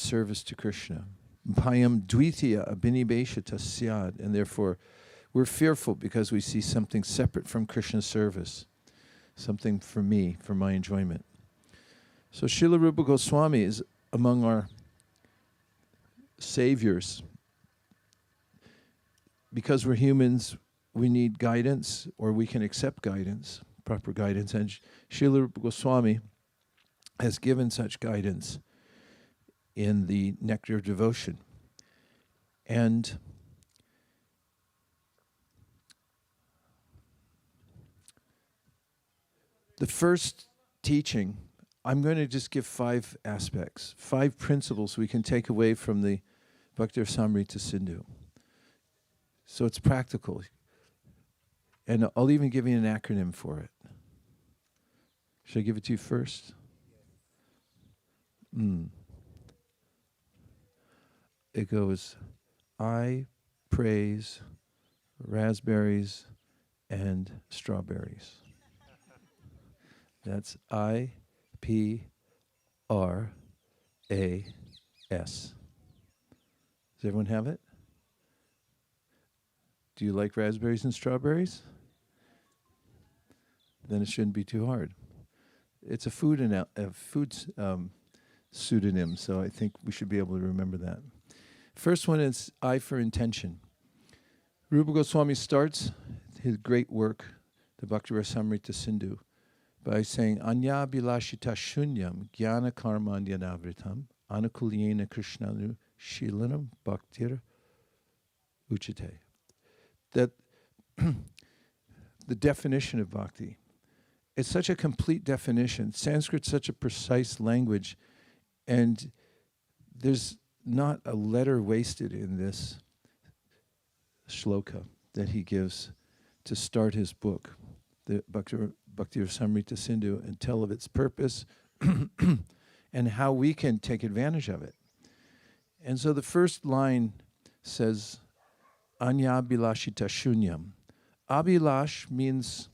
service to Krishna. Bhayam dvitiya abhinibeshata syad. And therefore, we're fearful because we see something separate from Krishna's service, something for me, for my enjoyment. So Srila Rupa Goswami is among our saviors. Because we're humans, we need guidance, or we can accept guidance, proper guidance. And Srila Rupa Goswami has given such guidance in the Nectar of Devotion. And the first teaching, I'm going to just give 5 aspects, 5 principles we can take away from the Bhakti Rasamrita Sindhu. So it's practical. And I'll even give you an acronym for it. Should I give it to you first? It goes, I praise raspberries and strawberries. That's IPRAS. Does everyone have it? Do you like raspberries and strawberries? Then it shouldn't be too hard. It's a food pseudonym, so I think we should be able to remember that. First one is I for intention. Rupa Goswami starts his great work, the Bhakti Rasamrita Sindhu, by saying Anya bilashita shunyam jnana karmanyanavritam anukulyena krishnanu shilanam bhaktir uchite. That the definition of bhakti, it's such a complete definition. Sanskrit's such a precise language, and there's not a letter wasted in this shloka that he gives to start his book, the Bhakti Rasamrita Sindhu, and tell of its purpose and how we can take advantage of it. And so the first line says, Anya bilashita shunyam. Abhilash means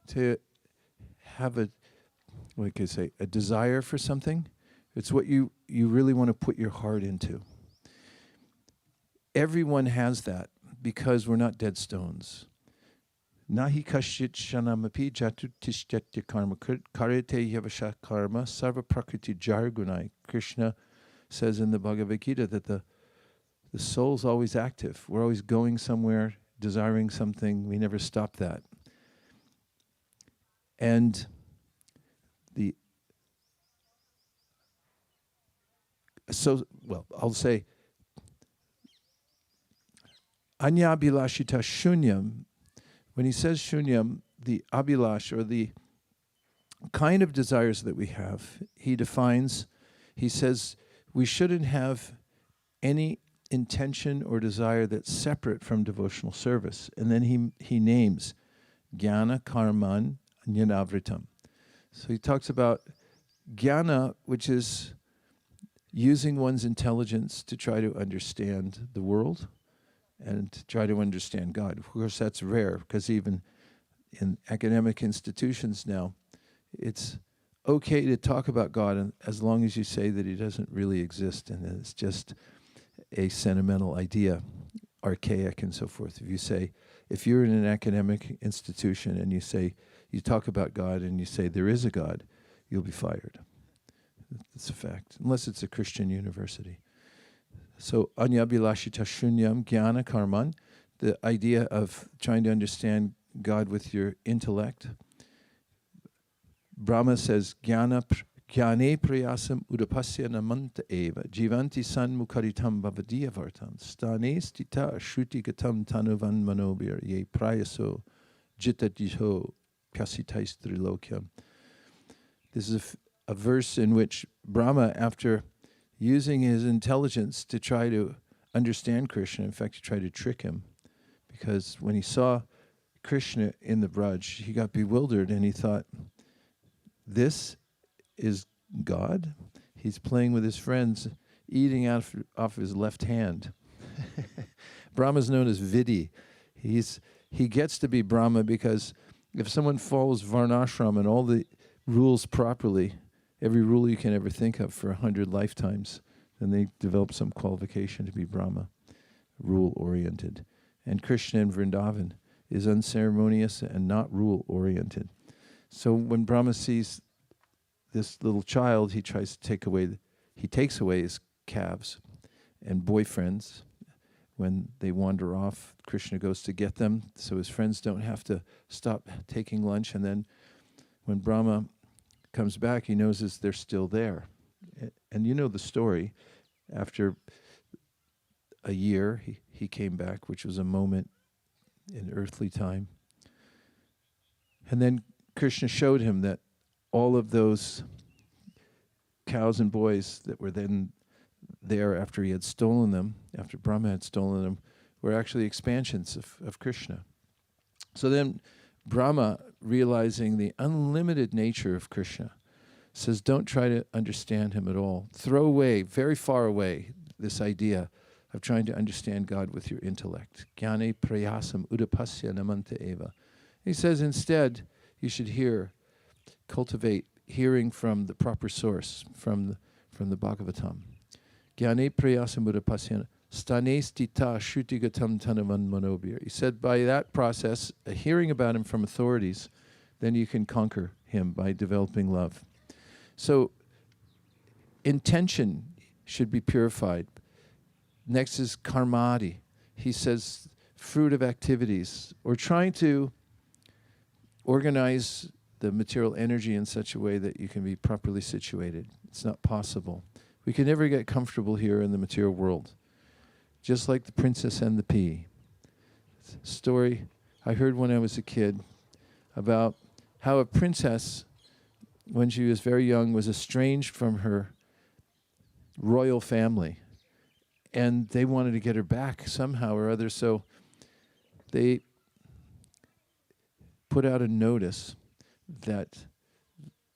to have a desire for something. It's what you really want to put your heart into. Everyone has that because we're not dead stones. Nahi kashit shanamapi jatutishtya karma karete yavasha karma sarva prakriti jargunai. Krishna says in the Bhagavad Gita that the soul's always active. We're always going somewhere, desiring something. We never stop that. And I'll say, Anya bilashita shunyam. When he says shunyam, the abhilash, or the kind of desires that we have, he defines, he says, we shouldn't have any intention or desire that's separate from devotional service. And then he names jnana karman jnanavritam. So he talks about jnana, which is using one's intelligence to try to understand the world and to try to understand God. Of course, that's rare, because even in academic institutions now, it's okay to talk about God as long as you say that he doesn't really exist and that it's just a sentimental idea, archaic and so forth. If you're in an academic institution and you talk about God and you say there is a God, you'll be fired. That's a fact, unless it's a Christian university. So, Anya bilashita shunyam jnana karman, the idea of trying to understand God with your intellect. Brahma says, jnane prayasam udapasya namanta eva, jivanti san mukaritam bhavadiya vartam, stane stita shruti gatam tanuvan manobir, ye prayaso jitatiho kasitais trilokyam. This is a verse in which Brahma, after using his intelligence to try to understand Krishna, in fact, he tried to trick him, because when he saw Krishna in the Braj, he got bewildered and he thought, this is God? He's playing with his friends, eating off his left hand. Brahma is known as Vidhi. He gets to be Brahma because if someone follows Varnashram and all the rules properly, every rule you can ever think of for 100 lifetimes, then they develop some qualification to be Brahma, rule-oriented. And Krishna in Vrindavan is unceremonious and not rule-oriented. So when Brahma sees this little child, he tries to he takes away his calves and boyfriends. When they wander off, Krishna goes to get them, so his friends don't have to stop taking lunch. And then when Brahma comes back, he knows they're still there. And you know the story. After a year, he came back, which was a moment in earthly time. And then Krishna showed him that all of those cows and boys that were then there after he had stolen them, after Brahma had stolen them, were actually expansions of Krishna. So then Brahma, realizing the unlimited nature of Krishna, says, don't try to understand him at all. Throw away, very far away, this idea of trying to understand God with your intellect. Jnane prayasam udapasya namanta eva. He says instead, you should cultivate hearing from the proper source, from the Bhagavatam. Jnane prayasam udapasya stane stita shrutigatam tanavan manobir. He said by that process, hearing about him from authorities, then you can conquer him by developing love. So intention should be purified. Next is karmadi. He says fruit of activities, or trying to organize the material energy in such a way that you can be properly situated. It's not possible. We can never get comfortable here in the material world. Just like the princess and the pea. Story I heard when I was a kid about how a princess, when she was very young, was estranged from her royal family. And they wanted to get her back somehow or other, so they put out a notice that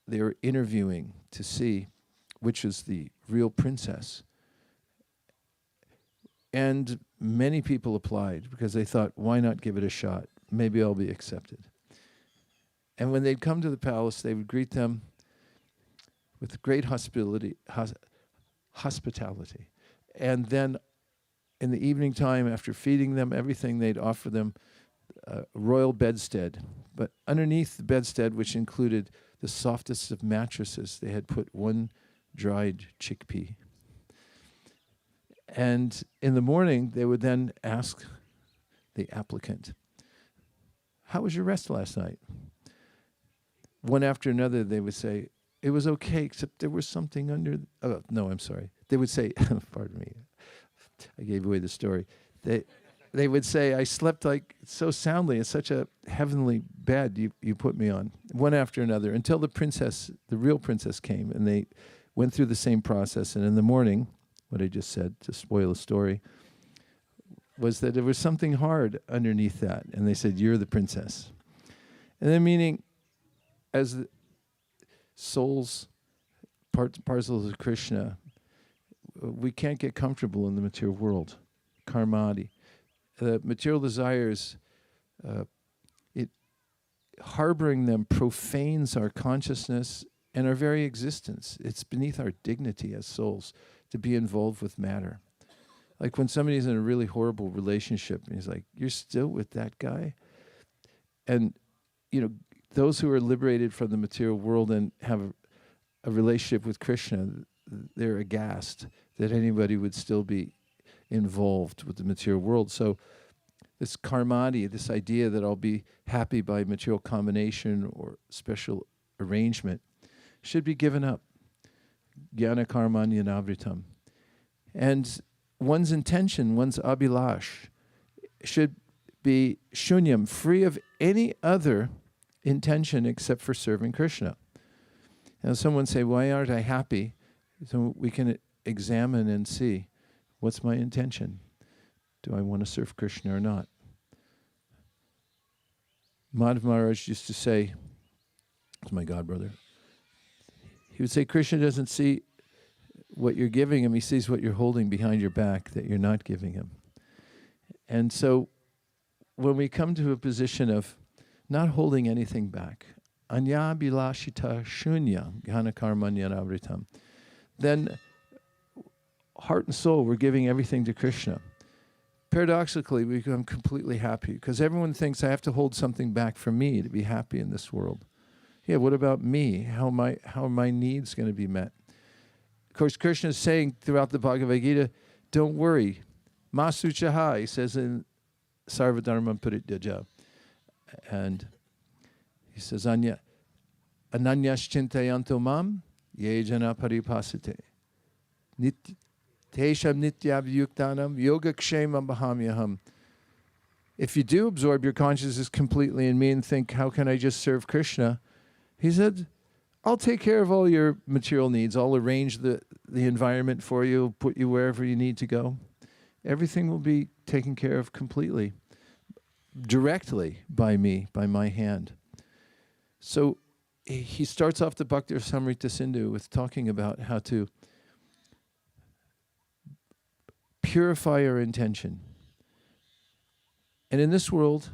they were interviewing to see which was the real princess. And many people applied because they thought, why not give it a shot? Maybe I'll be accepted. And when they'd come to the palace, they would greet them with great hospitality. And then in the evening time, after feeding them everything, they'd offer them a royal bedstead. But underneath the bedstead, which included the softest of mattresses, they had put one dried chickpea. And in the morning, they would then ask the applicant, how was your rest last night? One after another, they would say, it was okay, except there was something under... Oh, no, I'm sorry. They would say, pardon me, I gave away the story. They would say, I slept like so soundly in such a heavenly bed you put me on, one after another, until the real princess came, and they went through the same process. And in the morning, what I just said, to spoil the story, was that there was something hard underneath that. And they said, you're the princess. And then meaning, as the souls, parcels of Krishna, we can't get comfortable in the material world. Karmadi. The material desires, harboring them profanes our consciousness and our very existence. It's beneath our dignity as souls to be involved with matter. Like when somebody's in a really horrible relationship and he's like, you're still with that guy? And, those who are liberated from the material world and have a relationship with Krishna, they're aghast that anybody would still be involved with the material world. So this karmadi, this idea that I'll be happy by material combination or special arrangement, should be given up. Jnana karmanya navritam. And one's intention, one's abhilash, should be shunyam, free of any other intention except for serving Krishna. Now someone say, why aren't I happy? So we can examine and see, what's my intention? Do I want to serve Krishna or not? Madhav Maharaj used to say, it's my godbrother, he would say, Krishna doesn't see what you're giving him, he sees what you're holding behind your back that you're not giving him. And so when we come to a position of not holding anything back, anya bilashita shunya ghana karmanya navritam, then heart and soul, we're giving everything to Krishna. Paradoxically, we become completely happy because everyone thinks I have to hold something back from me to be happy in this world. Yeah, what about me? How are my needs going to be met? Of course, Krishna is saying throughout the Bhagavad Gita, don't worry. Masu Chaha, he says in Sarvadharma Parityaja. And he says, Ananyas chintayanto mam, ye jana paripasite. Tesham nityabhyuktanam yogakshemam bahamyaham. If you do absorb your consciousness completely in me and think, how can I just serve Krishna? He said, I'll take care of all your material needs. I'll arrange the environment for you, put you wherever you need to go. Everything will be taken care of completely, directly by me, by my hand. So he starts off the Bhakti Rasamrita Sindhu with talking about how to purify our intention. And in this world,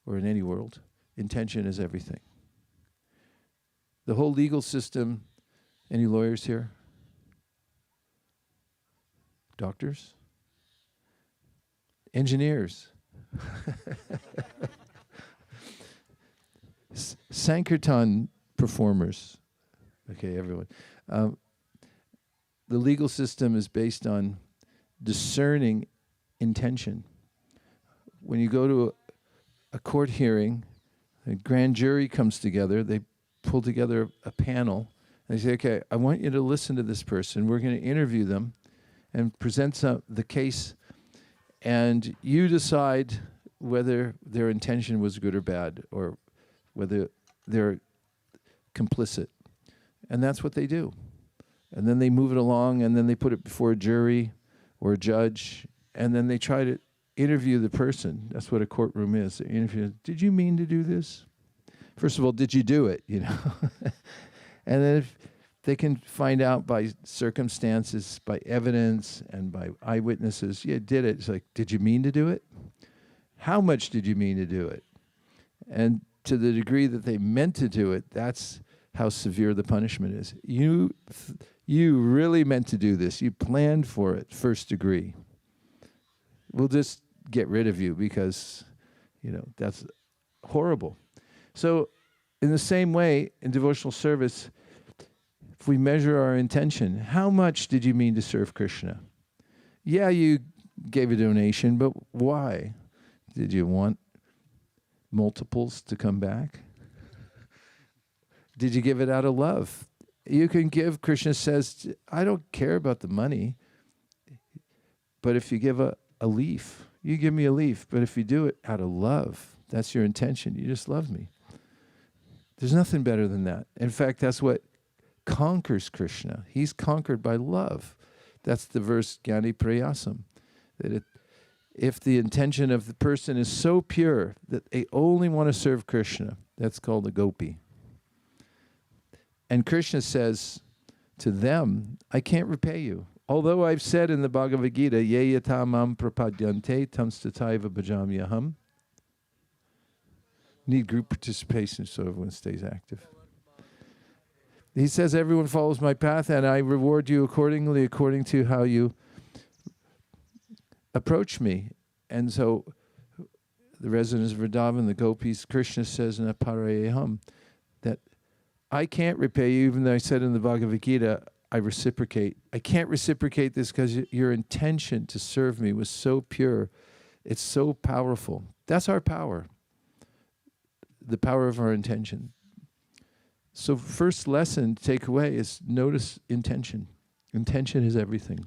or in any world, intention is everything. The whole legal system, any lawyers here? Doctors? Engineers? Sankirtan performers. Okay, everyone. The legal system is based on discerning intention. When you go to a court hearing, a grand jury comes together, they pull together a panel, and they say, okay, I want you to listen to this person. We're going to interview them and present the case, and you decide whether their intention was good or bad, or whether they're complicit. And that's what they do. And then they move it along, and then they put it before a jury or a judge, and then they try to interview the person. That's what a courtroom is. They interview, did you mean to do this? First of all, did you do it? You know, and then if they can find out by circumstances, by evidence, and by eyewitnesses, yeah, did it. It's like, did you mean to do it? How much did you mean to do it? And to the degree that they meant to do it, that's how severe the punishment is. You really meant to do this. You planned for it, first degree. We'll just get rid of you because, you know, that's horrible. So in the same way, in devotional service, if we measure our intention, how much did you mean to serve Krishna? Yeah, you gave a donation, but why? Did you want multiples to come back? Did you give it out of love? You can give, Krishna says, I don't care about the money, but if you give a leaf, you give me a leaf, but if you do it out of love, that's your intention, you just love me. There's nothing better than that. In fact, that's what conquers Krishna. He's conquered by love. That's the verse, Jnani Prayasam, that if the intention of the person is so pure that they only want to serve Krishna, that's called a gopi. And Krishna says to them, I can't repay you. Although I've said in the Bhagavad Gita, ye yata mam prapadyante tam stataiva bhajamyaham. Need group participation so everyone stays active. He says, everyone follows my path and I reward you accordingly, according to how you approach me. And so the residents of Vrindavan, the gopis, Krishna says in Aparayaham that I can't repay you, even though I said in the Bhagavad Gita, I reciprocate. I can't reciprocate this because your intention to serve me was so pure. It's so powerful. That's our power. The power of our intention. So first lesson to take away is notice intention. Intention is everything.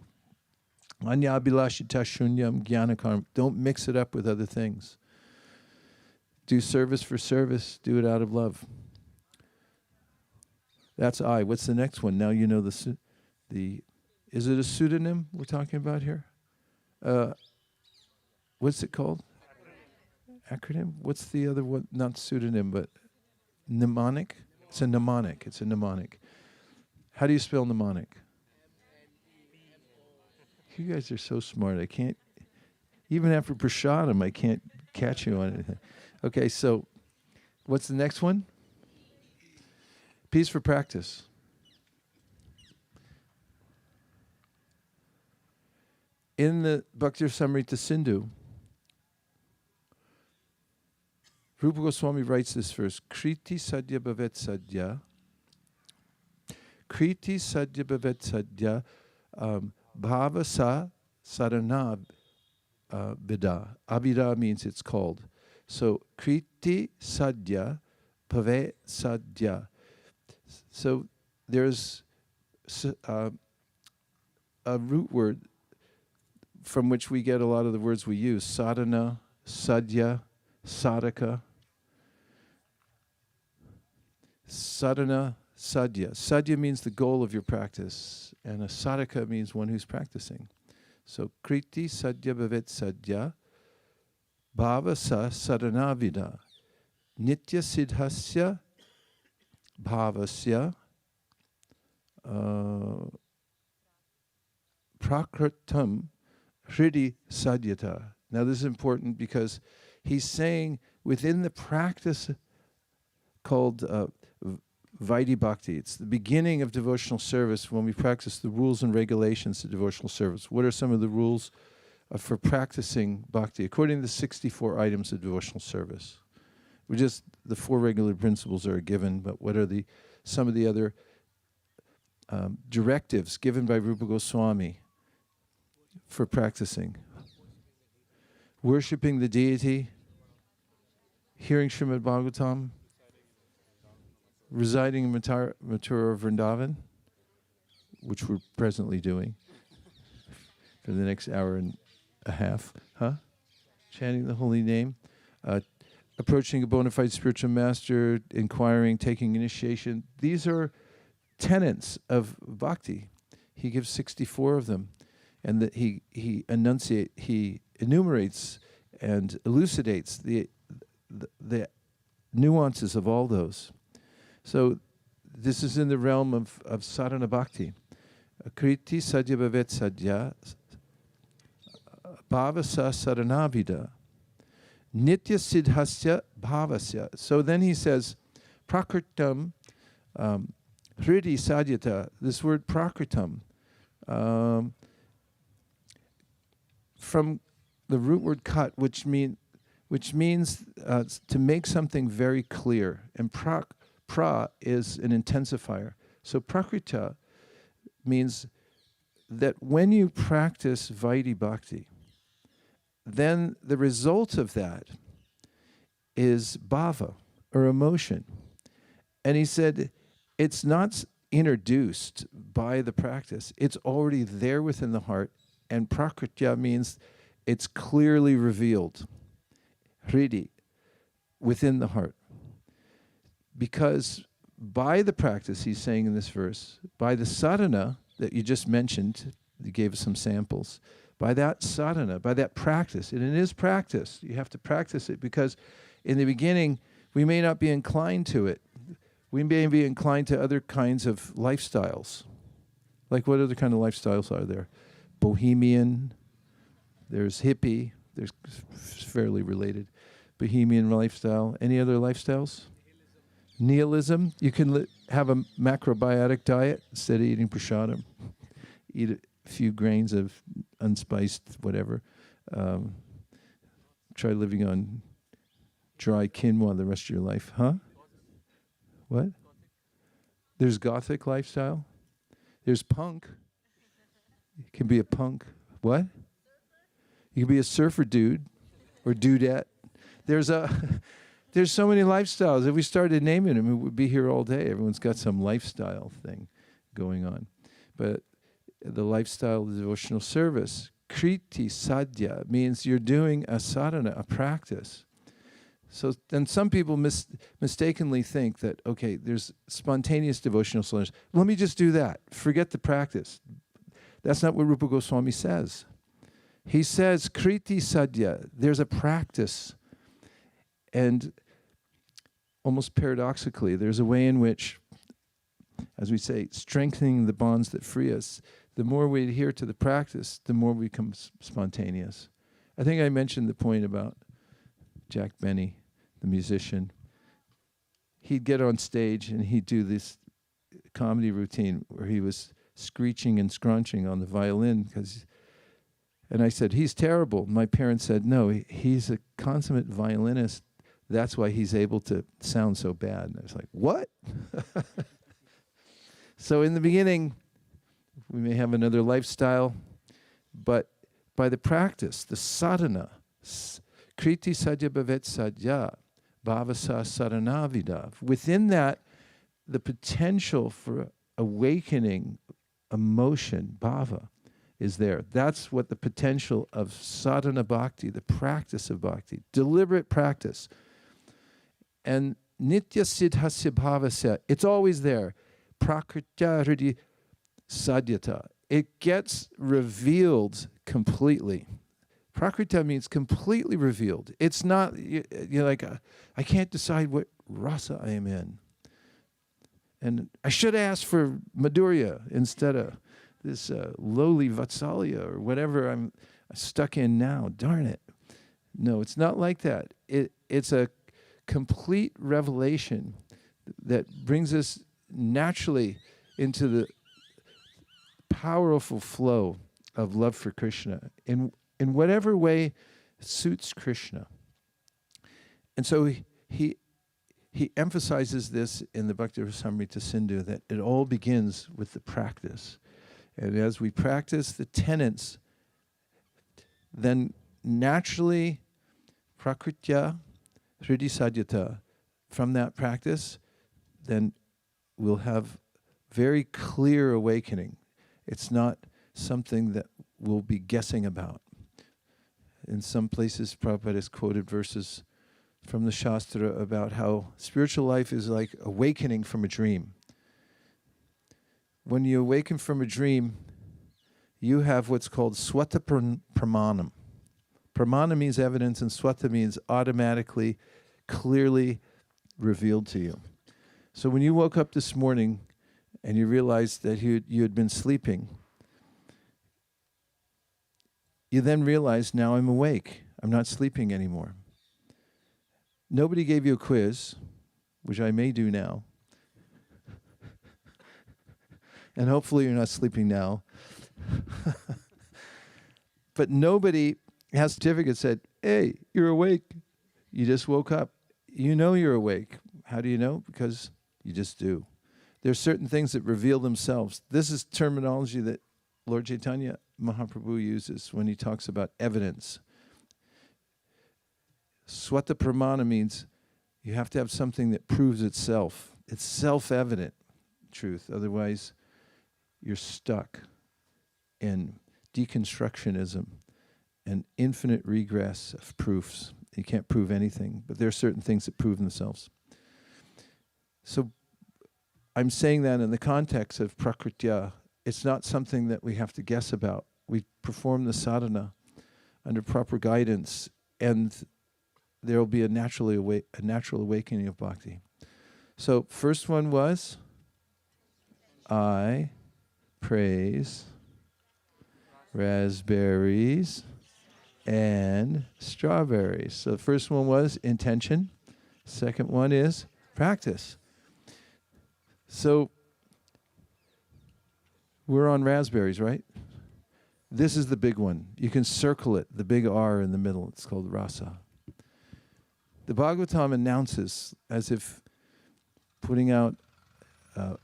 Anyabhilashita shunyam jnanakarma. Don't mix it up with other things. Do service for service. Do it out of love. That's I. What's the next one? Now you know the is it a pseudonym we're talking about here? What's it called? Acronym? What's the other one? Not pseudonym, but mnemonic? It's a mnemonic. It's a mnemonic. How do you spell mnemonic? You guys are so smart. I can't, even after prasadam, I can't catch you on anything. Okay, so what's the next one? Peace for practice. In the Bhakti Samrita Sindhu, Rupa Goswami writes this verse, Kriti Sadhya Bhavet Sadhya, Kriti Sadhya Bhavet Sadhya, Bhava Sa Sadhana Vida. Abhida means it's called. So, Kriti Sadhya Bhavet Sadhya. So, there's a root word from which we get a lot of the words we use. Sadhana, Sadhya, Sadhaka. Sadhana, Sadhya. Sadhya means the goal of your practice, and a sadhaka means one who's practicing. So, Kriti Sadhya Bhavet Sadhya, Bhava Sa Sadhanavida, Nitya Siddhasya Bhavasya, Prakritam Hridi Sadhyata. Now, this is important because he's saying within the practice called Vaidhi Bhakti, it's the beginning of devotional service when we practice the rules and regulations of devotional service. What are some of the rules for practicing bhakti according to the 64 items of devotional service? We just, the 4 regular principles are given, but what are some of the other directives given by Rupa Goswami for practicing? Worshipping the deity, hearing Srimad Bhagavatam, residing in Mathura Vrindavan, which we're presently doing for the next hour and a half, chanting the holy name, approaching a bona fide spiritual master, inquiring, taking initiation. These are tenets of bhakti. He gives 64 of them, and that he enumerates and elucidates the nuances of all those. So this is in the realm of sadhana bhakti. Kriti Sadhya Bhavet Sadhya, Bhavasa Sadhanavida, Nitya Siddhasya Bhavasya. So then he says, Prakritam Hridi Sadhyata. This word Prakritam, from the root word kat, which means to make something very clear. And pra is an intensifier. So prakrita means that when you practice Vaidhi Bhakti, then the result of that is bhava, or emotion. And he said, it's not introduced by the practice. It's already there within the heart. And prakritya means it's clearly revealed, hridi, within the heart. Because by the practice, he's saying in this verse, by the sadhana that you just mentioned, he gave us some samples, by that sadhana, by that practice, and it is practice, you have to practice it, because in the beginning, we may not be inclined to it. We may be inclined to other kinds of lifestyles. Like what other kind of lifestyles are there? Bohemian, there's hippie, there's fairly related. Bohemian lifestyle. Any other lifestyles? Nihilism. You can have a macrobiotic diet instead of eating prasadam. Eat a few grains of unspiced whatever. Try living on dry quinoa the rest of your life. Huh? What? There's gothic lifestyle. There's punk. You can be a punk. What? You can be a surfer dude or dudette. There's so many lifestyles. If we started naming them, we would be here all day. Everyone's got some lifestyle thing going on. But the lifestyle of devotional service, kriti sadhya, means you're doing a sadhana, a practice. So then some people mistakenly think that, okay, there's spontaneous devotional service. Let me just do that. Forget the practice. That's not what Rupa Goswami says. He says, kriti sadhya, there's a practice. And almost paradoxically, there's a way in which, as we say, strengthening the bonds that free us, the more we adhere to the practice, the more we become spontaneous. I think I mentioned the point about Jack Benny, the musician. He'd get on stage and he'd do this comedy routine where he was screeching and scrunching on the violin, because And I said, he's terrible. My parents said, no, he's a consummate violinist. That's why he's able to sound so bad. And I was like, what? So in the beginning, we may have another lifestyle, but by the practice, the sadhana, kriti sadhya bhavet sadhya, bhavasa saranavida. Within that, the potential for awakening emotion, bhava, is there. That's what the potential of sadhana bhakti, the practice of bhakti, deliberate practice. And nitya siddhasya bhavasya, it's always there. Prakritya hridi sadhyata. It gets revealed completely. Prakrita means completely revealed. It's not, you're like, I can't decide what rasa I am in. And I should ask for Madhurya instead of this lowly Vatsalya or whatever I'm stuck in now. Darn it. No, it's not like that. It's a complete revelation that brings us naturally into the powerful flow of love for Krishna in whatever way suits Krishna. And so he emphasizes this in the Bhakti Rasamrita Sindhu, that it all begins with the practice. And as we practice the tenets, then naturally, prakritya, hridi sadhyata, from that practice, then we'll have very clear awakening. It's not something that we'll be guessing about. In some places, Prabhupada has quoted verses from the Shastra about how spiritual life is like awakening from a dream. When you awaken from a dream, you have what's called swata pramanam. Pramana means evidence, and swata means automatically, clearly revealed to you. So when you woke up this morning and you realized that you had been sleeping, you then realized, now I'm awake. I'm not sleeping anymore. Nobody gave you a quiz, which I may do now. And hopefully you're not sleeping now. But nobody has a certificate that said, hey, you're awake. You just woke up. You know you're awake. How do you know? Because you just do. There's certain things that reveal themselves. This is terminology that Lord Chaitanya Mahaprabhu uses when he talks about evidence. Swata pramana means you have to have something that proves itself. It's self-evident truth. Otherwise, you're stuck in deconstructionism and infinite regress of proofs. You can't prove anything, but there are certain things that prove themselves. So I'm saying that in the context of prakritya. It's not something that we have to guess about. We perform the sadhana under proper guidance, and there will be a natural awakening of bhakti. So first one was, I praise raspberries and strawberries. So the first one was intention. Second one is practice. So we're on raspberries, right? This is the big one. You can circle it, the big R in the middle. It's called rasa. The Bhagavatam announces, as if putting out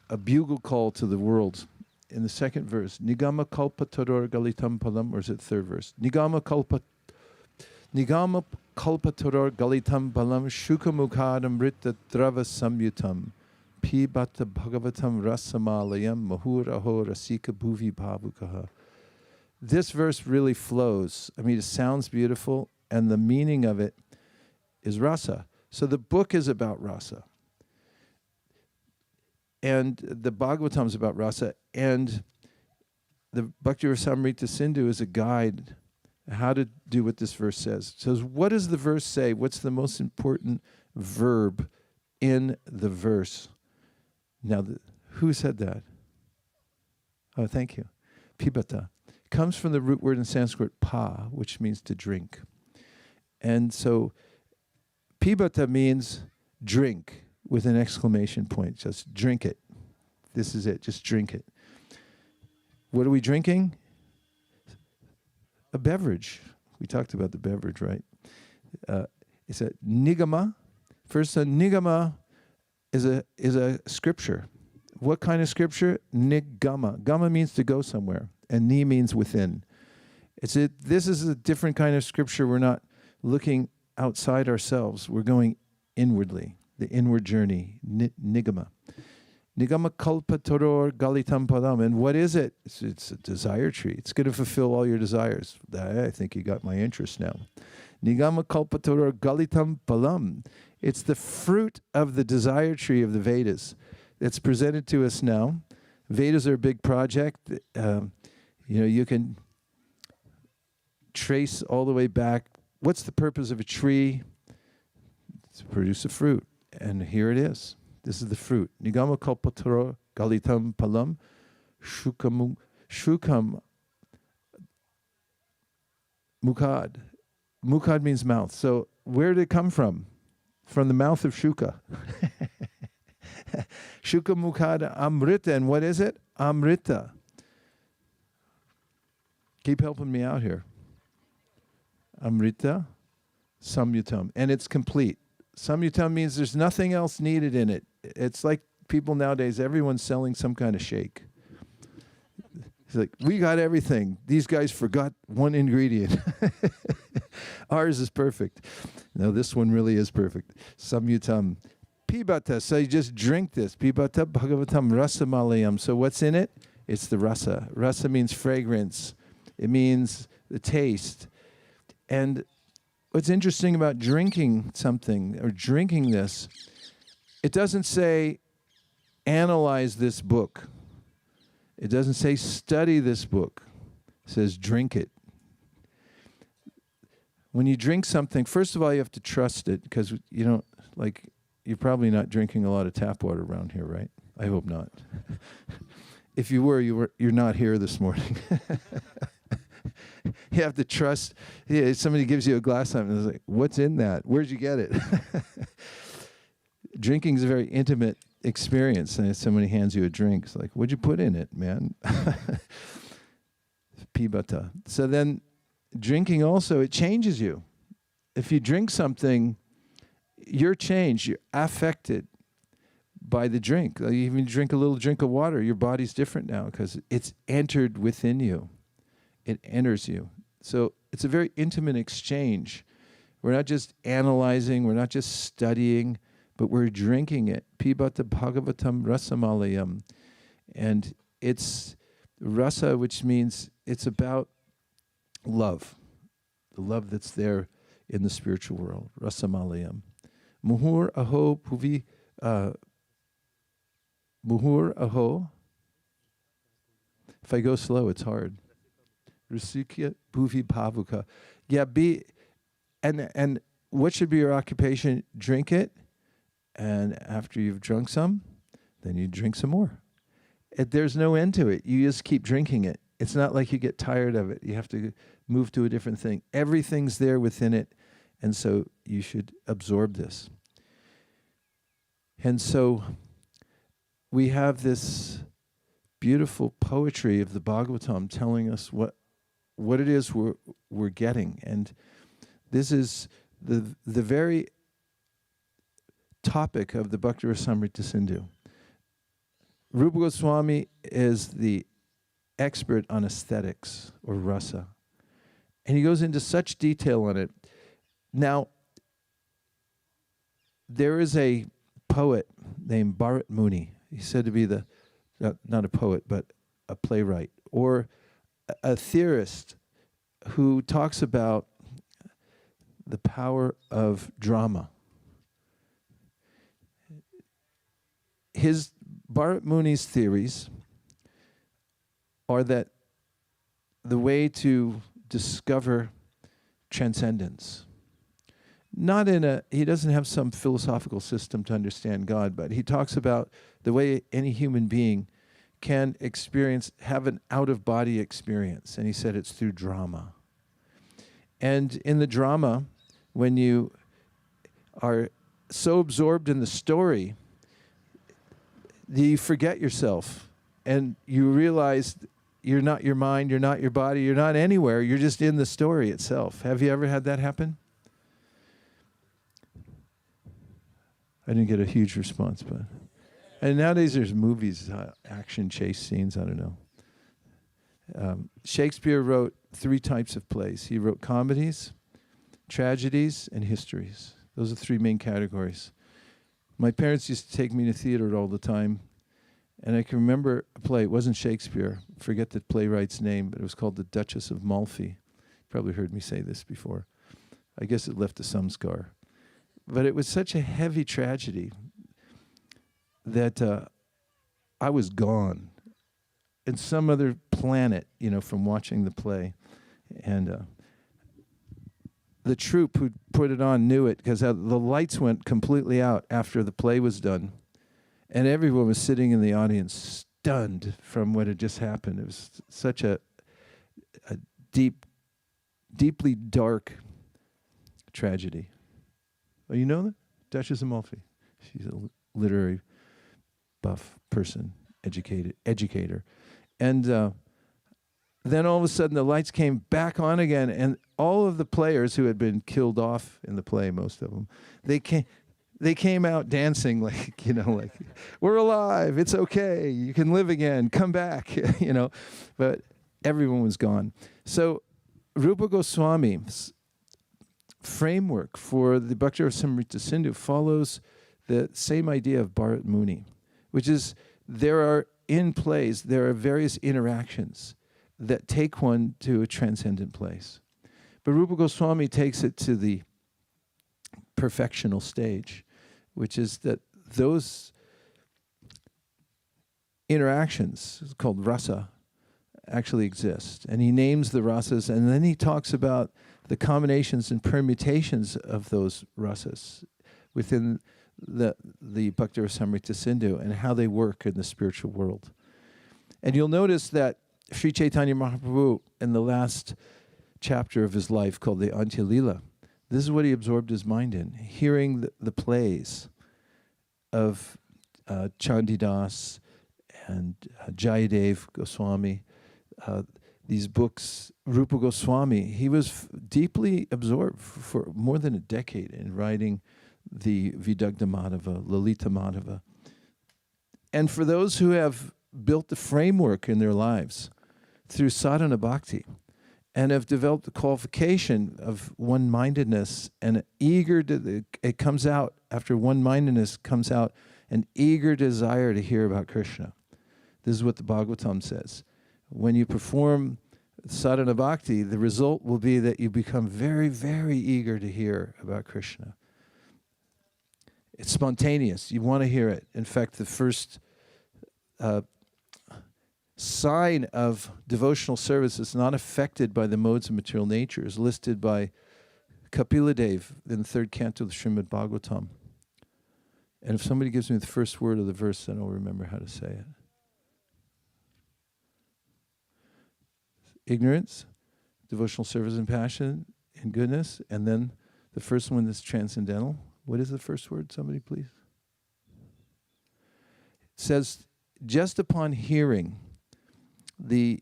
a bugle call to the world, in the second verse, Nigama kalpa tador galitam palam, or is it third verse? Nigama kalpa tador galitam palam shuka mukhadam rita drava samyutam pibata bhagavatam rasamalayam mahuraho rasika bhuvi bhavukaha. This verse really flows. I mean, it sounds beautiful, and the meaning of it is rasa. So the book is about rasa. And the Bhagavatam is about rasa, and the Bhakti Rasamrita Sindhu is a guide how to do what this verse says. It says, what does the verse say? What's the most important verb in the verse? Now, who said that? Oh, thank you. Pibata. Comes from the root word in Sanskrit, pa, which means to drink. And so, pibata means drink, with an exclamation point. Just drink it. This is it. Just drink it. What are we drinking? a beverage. We talked about the beverage, right? It's a nigama. First, a nigama is a scripture. What kind of scripture? Nigama. Gama means to go somewhere, and ni means within. This is a different kind of scripture. We're not looking outside ourselves. We're going inwardly, the inward journey, nigama. Nigama kalpa toror galitam padam. And what is it? It's a desire tree. It's going to fulfill all your desires. I think you got my interest now. Nigama kalpa toror galitam palam. It's the fruit of the desire tree of the Vedas. It's presented to us now. Vedas are a big project. You can trace all the way back. What's the purpose of a tree? To produce a fruit. And here it is. This is the fruit. Nigama kalpatara galitam palam shukam mukad. Mukad means mouth. So where did it come from? From the mouth of Shuka. Shuka mukad amrita. And what is it? Amrita. Keep helping me out here. Amrita samyutam. And it's complete. Samyutam means there's nothing else needed in it. It's like people nowadays, everyone's selling some kind of shake. It's like, we got everything. These guys forgot one ingredient. Ours is perfect. No, this one really is perfect. Samyutam. Pibata. So you just drink this. Pibata bhagavatam rasamalayam. So what's in it? It's the rasa. Rasa means fragrance. It means the taste. And what's interesting about drinking something or drinking this, it doesn't say analyze this book. It doesn't say study this book. It says drink it. When you drink something, first of all, you have to trust it because you're probably not drinking a lot of tap water around here, right? I hope not. If you were, you're not here this morning. You have to trust. Yeah, somebody gives you a glass of it and it's like, what's in that? Where'd you get it? Drinking is a very intimate experience. And if somebody hands you a drink, it's like, what'd you put in it, man? Pibata. So then drinking also, it changes you. If you drink something, you're changed. You're affected by the drink. Like even drink a little drink of water, your body's different now because it's entered within you. It enters you. So it's a very intimate exchange. We're not just analyzing, we're not just studying, but we're drinking it. Pibata bhagavatam rasamalayam. And it's rasa, which means it's about love. The love that's there in the spiritual world. Rasamalayam. Muhur aho puvi. Muhur aho. If I go slow, it's hard. Rusikya bhuvi bhavuka. Yeah, and what should be your occupation? Drink it, and after you've drunk some, then you drink some more. There's no end to it. You just keep drinking it. It's not like you get tired of it. You have to move to a different thing. Everything's there within it, and so you should absorb this. And so we have this beautiful poetry of the Bhagavatam telling us what it is we're getting. And this is the very topic of the Bhakti Rasamrita Sindhu. Rupa Goswami is the expert on aesthetics or rasa. And he goes into such detail on it. Now, there is a poet named Bharat Muni. He's said to be not a poet, but a playwright, or a theorist who talks about the power of drama. Bharat Muni's theories are that the way to discover transcendence, he doesn't have some philosophical system to understand God, but he talks about the way any human being can have an out-of-body experience. And he said it's through drama. And in the drama, when you are so absorbed in the story, you forget yourself. And you realize you're not your mind, you're not your body, you're not anywhere, you're just in the story itself. Have you ever had that happen? I didn't get a huge response, but... And nowadays there's movies, action chase scenes, I don't know. Shakespeare wrote 3 types of plays. He wrote comedies, tragedies, and histories. Those are 3 main categories. My parents used to take me to theater all the time, and I can remember a play. It wasn't Shakespeare. Forget the playwright's name, but it was called The Duchess of Malfi. You probably heard me say this before. I guess it left some scar. But it was such a heavy tragedy that I was gone in some other planet, from watching the play. And the troupe who put it on knew it because the lights went completely out after the play was done. And everyone was sitting in the audience stunned from what had just happened. It was such a deeply dark tragedy. Oh, you know that? Duchess of Malfi. She's a literary buff person, educator. And then all of a sudden the lights came back on again, and all of the players who had been killed off in the play, most of them, they came out dancing like, we're alive, it's okay, you can live again, come back, But everyone was gone. So Rupa Goswami's framework for the Bhakti Rasamrita Sindhu follows the same idea of Bharat Muni, which is in plays, there are various interactions that take one to a transcendent place. But Rupa Goswami takes it to the perfectional stage, which is that those interactions, called rasa, actually exist. And he names the rasas, and then he talks about the combinations and permutations of those rasas within the Bhakti Rasamrita Sindhu and how they work in the spiritual world. And you'll notice that Sri Chaitanya Mahaprabhu, in the last chapter of his life called the Antya Lila, this is what he absorbed his mind in, hearing the plays of Chandidas and Jayadev Goswami, these books, Rupa Goswami. He was deeply absorbed for more than a decade in writing the Vidagdha Madhava, Lalita Madhava. And for those who have built the framework in their lives through sadhana bhakti and have developed the qualification of one-mindedness and it comes out, after one-mindedness comes out, an eager desire to hear about Krishna. This is what the Bhagavatam says. When you perform sadhana bhakti, the result will be that you become very, very eager to hear about Krishna. It's spontaneous. You want to hear it. In fact, the first sign of devotional service that's not affected by the modes of material nature is listed by Kapila Dev in the 3rd canto of the Srimad Bhagavatam. And if somebody gives me the first word of the verse, then I'll remember how to say it. Ignorance, devotional service and passion, and goodness. And then the first one is transcendental. What is the first word? Somebody, please. It says, just upon hearing the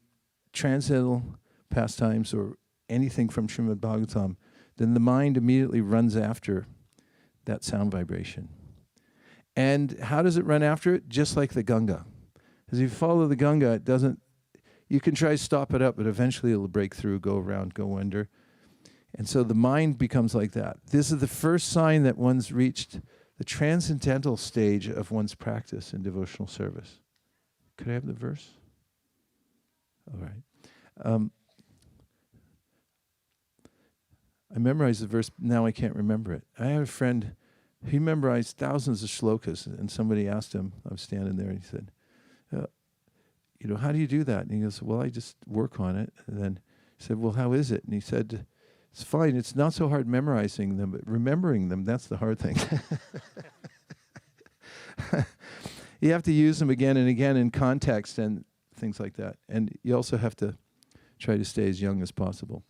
transcendental pastimes or anything from Srimad Bhagavatam, then the mind immediately runs after that sound vibration. And how does it run after it? Just like the Ganga. As you follow the Ganga, it doesn't, you can try to stop it up, but eventually it'll break through, go around, go under. And so the mind becomes like that. This is the first sign that one's reached the transcendental stage of one's practice in devotional service. Could I have the verse? All right. I memorized the verse, now I can't remember it. I have a friend, he memorized thousands of shlokas, and somebody asked him, I was standing there, and he said, how do you do that? And he goes, well, I just work on it. And then he said, well, how is it? And he said, it's fine. It's not so hard memorizing them, but remembering them, that's the hard thing. You have to use them again and again in context and things like that. And you also have to try to stay as young as possible.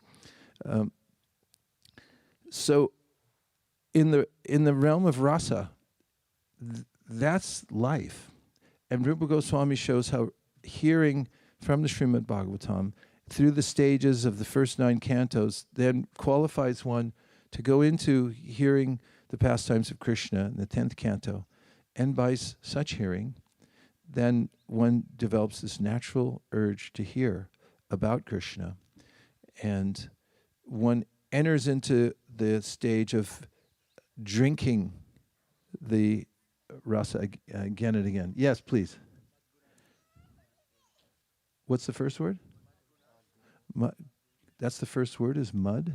So in the realm of rasa, that's life. And Rupa Goswami shows how hearing from the Srimad Bhagavatam through the stages of the first 9 cantos, then qualifies one to go into hearing the pastimes of Krishna in the 10th canto. And by such hearing, then one develops this natural urge to hear about Krishna. And one enters into the stage of drinking the rasa again and again. Yes, please. What's the first word? That's the first word, is mud?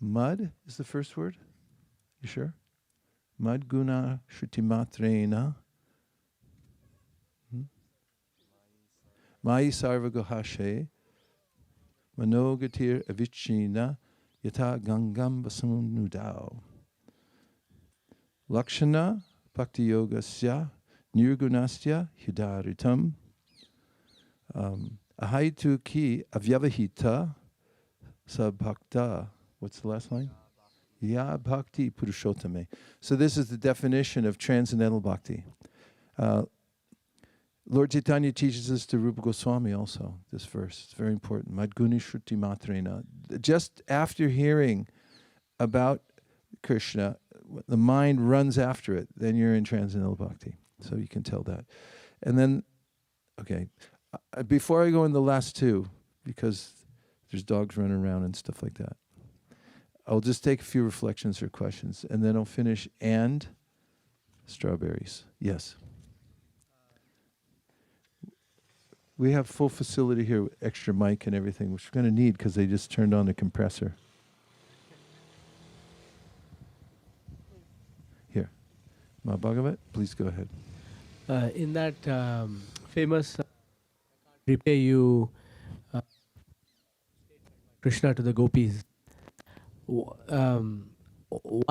Mud is the first word? You sure? Mad guna shutimatrena. Mai sarva gohashe. Manogatir avichina yata gangam vasamnudao. Lakshana bhakti yogasya nirgunasya hidaritam. Ahaitu ki avyavahita sabhakta. What's the last line? Ya bhakti purushottame. So this is the definition of transcendental bhakti. Lord Chaitanya teaches us to Rupa Goswami also, this verse. It's very important. Madguni shruti matrena. Just after hearing about Krishna, the mind runs after it, then you're in transcendental bhakti. So you can tell that. And then, okay, before I go in the last two, because there's dogs running around and stuff like that, I'll just take a few reflections or questions, and then I'll finish. And strawberries. Yes. We have full facility here with extra mic and everything, which we're going to need because they just turned on the compressor. Here. Ma Bhagavat, please go ahead. In that famous repay you Krishna to the gopis, why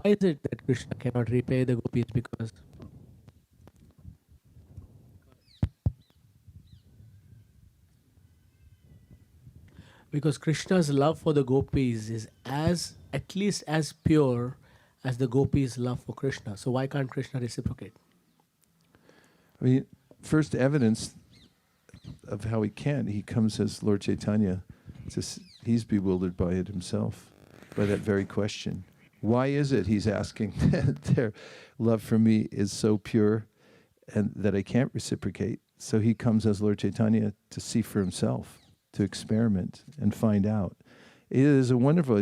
is it that Krishna cannot repay the gopis? Because Krishna's love for the gopis is at least as pure as the gopis' love for Krishna. So why can't Krishna reciprocate? I mean, first evidence of how he can, he comes as Lord Chaitanya. He's bewildered by it himself, by that very question. Why is it, he's asking, that their love for me is so pure and that I can't reciprocate? So he comes as Lord Chaitanya to see for himself, to experiment and find out. It is a wonderful,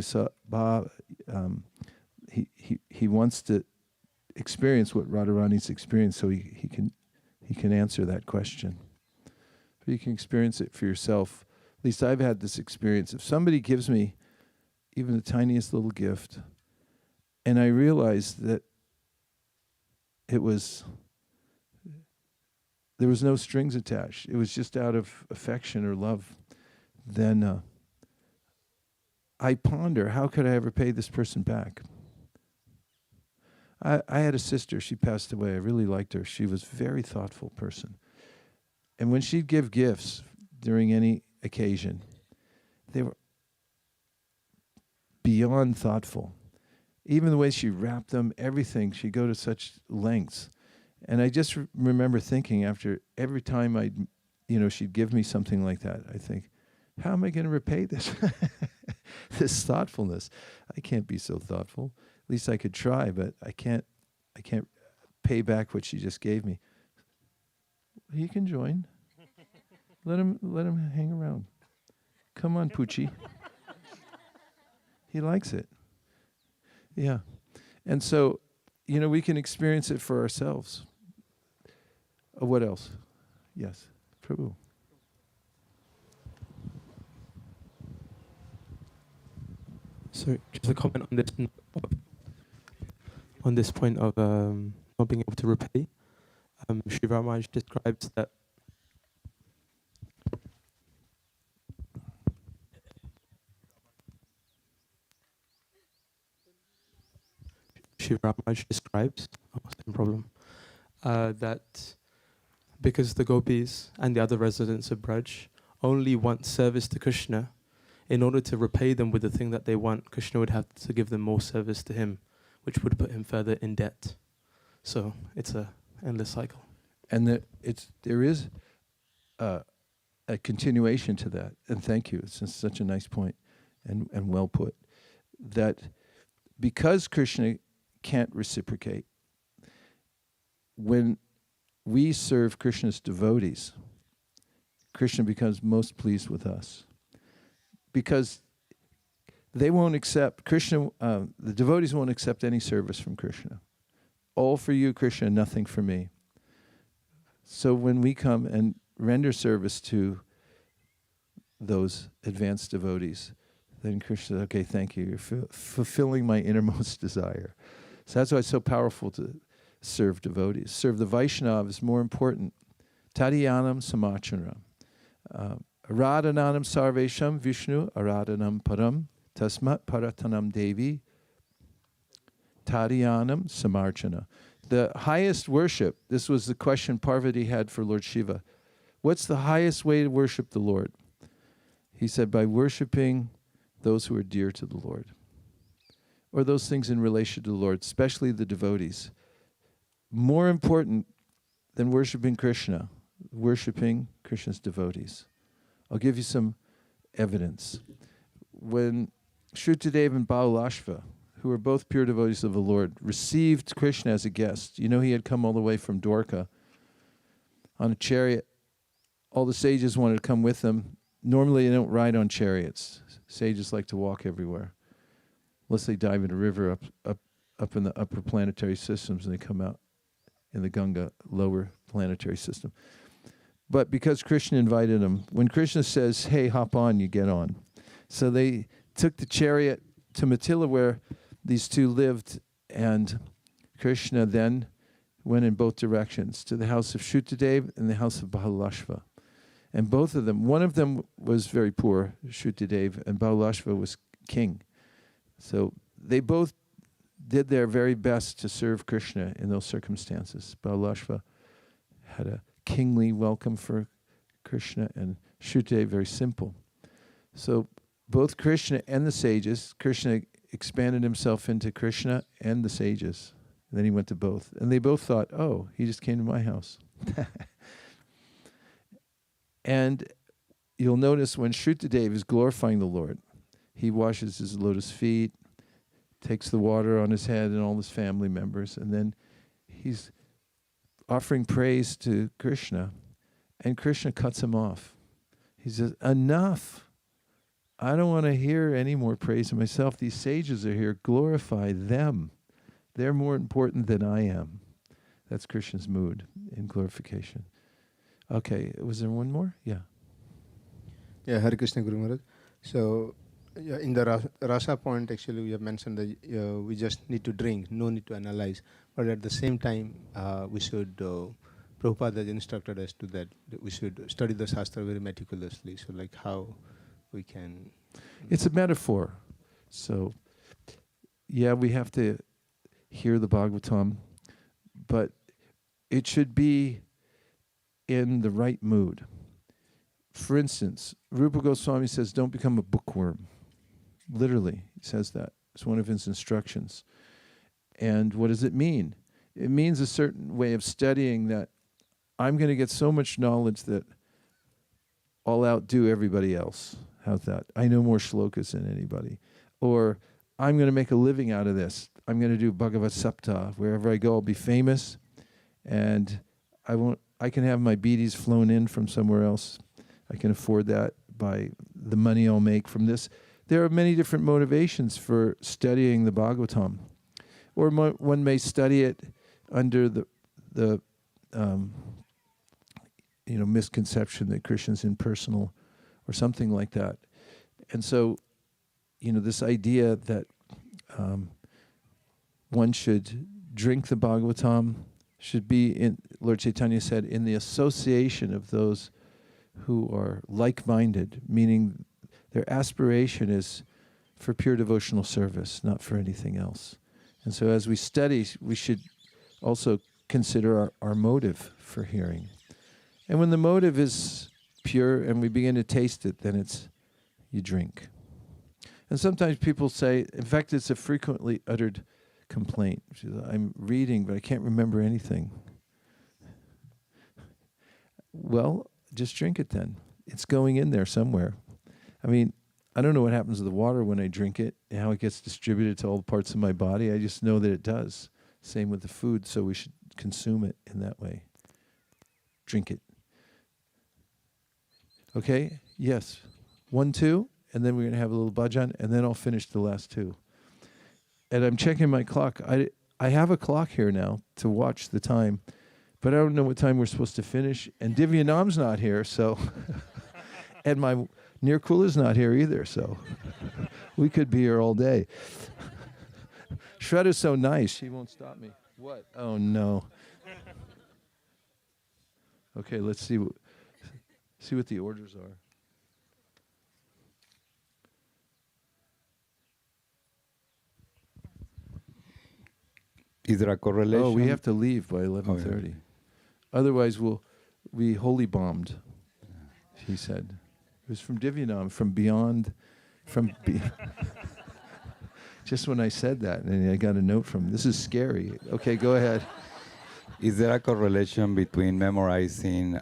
he wants to experience what Radharani's experienced, so he can answer that question. But you can experience it for yourself. At least I've had this experience. If somebody gives me even the tiniest little gift, and I realize that there was no strings attached, it was just out of affection or love, then I ponder, how could I ever pay this person back? I had a sister, she passed away, I really liked her. She was a very thoughtful person. And when she'd give gifts during any occasion, they were beyond thoughtful. Even the way she wrapped them, everything, she'd go to such lengths. And I just remember thinking after every time she'd give me something like that, I think, how am I going to repay this? This thoughtfulness. I can't be so thoughtful. At least I could try, but I can't pay back what she just gave me. He can join. Let him hang around. Come on, Poochie. He likes it. Yeah. And so, we can experience it for ourselves. What else? Yes, Prabhu. So, just a comment on this point of not being able to repay. Sri Ramaj describes that that because the gopis and the other residents of Braj only want service to Krishna, in order to repay them with the thing that they want, Krishna would have to give them more service to him, which would put him further in debt. So it's an endless cycle. And there is a continuation to that. And thank you. It's just such a nice point and well put. That because Krishna can't reciprocate, when we serve Krishna's devotees, Krishna becomes most pleased with us. Because they won't accept, Krishna, the devotees won't accept any service from Krishna. All for you, Krishna, nothing for me. So when we come and render service to those advanced devotees, then Krishna says, okay, thank you. You're fulfilling my innermost desire. So that's why it's so powerful to serve devotees. Serve the Vaishnava is more important. Tadyanam samachana. Aradhananam sarvesham Vishnu aradhanam param tasmat paratanam devi tadyanam samarchana. The highest worship, this was the question Parvati had for Lord Shiva. What's the highest way to worship the Lord? He said, by worshiping those who are dear to the Lord. Or those things in relation to the Lord, especially the devotees. More important than worshiping Krishna, worshiping Krishna's devotees. I'll give you some evidence. When Shrutadev and Baulashva, who were both pure devotees of the Lord, received Krishna as a guest, you know he had come all the way from Dwarka on a chariot. All the sages wanted to come with them. Normally they don't ride on chariots. Sages like to walk everywhere. Unless they dive in a river up in the upper planetary systems and they come out in the Ganga lower planetary system. But because Krishna invited them, when Krishna says, hey, hop on, you get on. So they took the chariot to Mithila where these two lived, and Krishna then went in both directions, to the house of Shrutadev and the house of Baulashva. And both of them, one of them was very poor, Shrutadev, and Baulashva was king. So they both did their very best to serve Krishna in those circumstances. Baulashva had a kingly welcome for Krishna, and Shrutadev very simple. So both Krishna and the sages, Krishna expanded himself into Krishna and the sages. And then he went to both. And they both thought, oh, he just came to my house. And you'll notice when Shrutadev is glorifying the Lord, he washes his lotus feet, takes the water on his head and all his family members, and then he's offering praise to Krishna, and Krishna cuts him off. He says, enough. I don't want to hear any more praise of myself. These sages are here. Glorify them. They're more important than I am. That's Krishna's mood in glorification. Okay, was there one more? Yeah. Yeah, Hare Krishna Guru Maharaj. So, yeah, in the rasa point, actually, we have mentioned that we just need to drink, no need to analyze. But at the same time, we should, Prabhupada has instructed us to that we should study the Shastra very meticulously. So, like how we can... It's a metaphor. So, yeah, we have to hear the Bhagavatam, but it should be in the right mood. For instance, Rupa Goswami says, don't become a bookworm. Literally, he says that. It's one of his instructions. And what does it mean? It means a certain way of studying that I'm going to get so much knowledge that I'll outdo everybody else. How's that? I know more shlokas than anybody. Or I'm going to make a living out of this. I'm going to do Bhagavad Saptah. Wherever I go, I'll be famous. And I can have my beaties flown in from somewhere else. I can afford that by the money I'll make from this. There are many different motivations for studying the Bhagavatam. Or one may study it under the misconception that Krishna's impersonal or something like that. And so, this idea that one should drink the Bhagavatam should be, Lord Chaitanya said, in the association of those who are like-minded, meaning their aspiration is for pure devotional service, not for anything else. And so as we study, we should also consider our motive for hearing. And when the motive is pure and we begin to taste it, then you drink. And sometimes people say, in fact, it's a frequently uttered complaint. I'm reading, but I can't remember anything. Well, just drink it then. It's going in there somewhere. I mean, I don't know what happens to the water when I drink it, and how it gets distributed to all the parts of my body. I just know that it does. Same with the food, so we should consume it in that way. Drink it. Okay? Yes. 1, 2, and then we're going to have a little bhajan, and then I'll finish the last 2. And I'm checking my clock. I have a clock here now to watch the time, but I don't know what time we're supposed to finish. And Divyanam's not here, so... and my Nirkula's not here either, so... we could be here all day. Shraddha's so nice, she won't stop me. What? Oh, no. Okay, let's see what the orders are. Is there a correlation? Oh, we have to leave by 11:30. Okay. Otherwise, we'll be holy bombed, he said. It was from Divyanam, from beyond, just when I said that, and I got a note from him. This is scary. Okay, go ahead. Is there a correlation between memorizing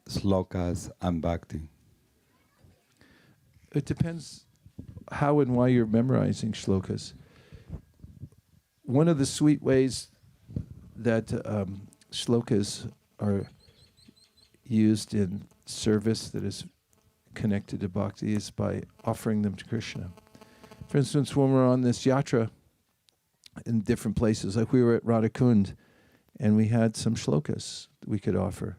slokas and bhakti? It depends how and why you're memorizing shlokas. One of the sweet ways that shlokas are used in service that is connected to bhakti is by offering them to Krishna. For instance, when we're on this yatra in different places, like we were at Radhakund, and we had some shlokas that we could offer.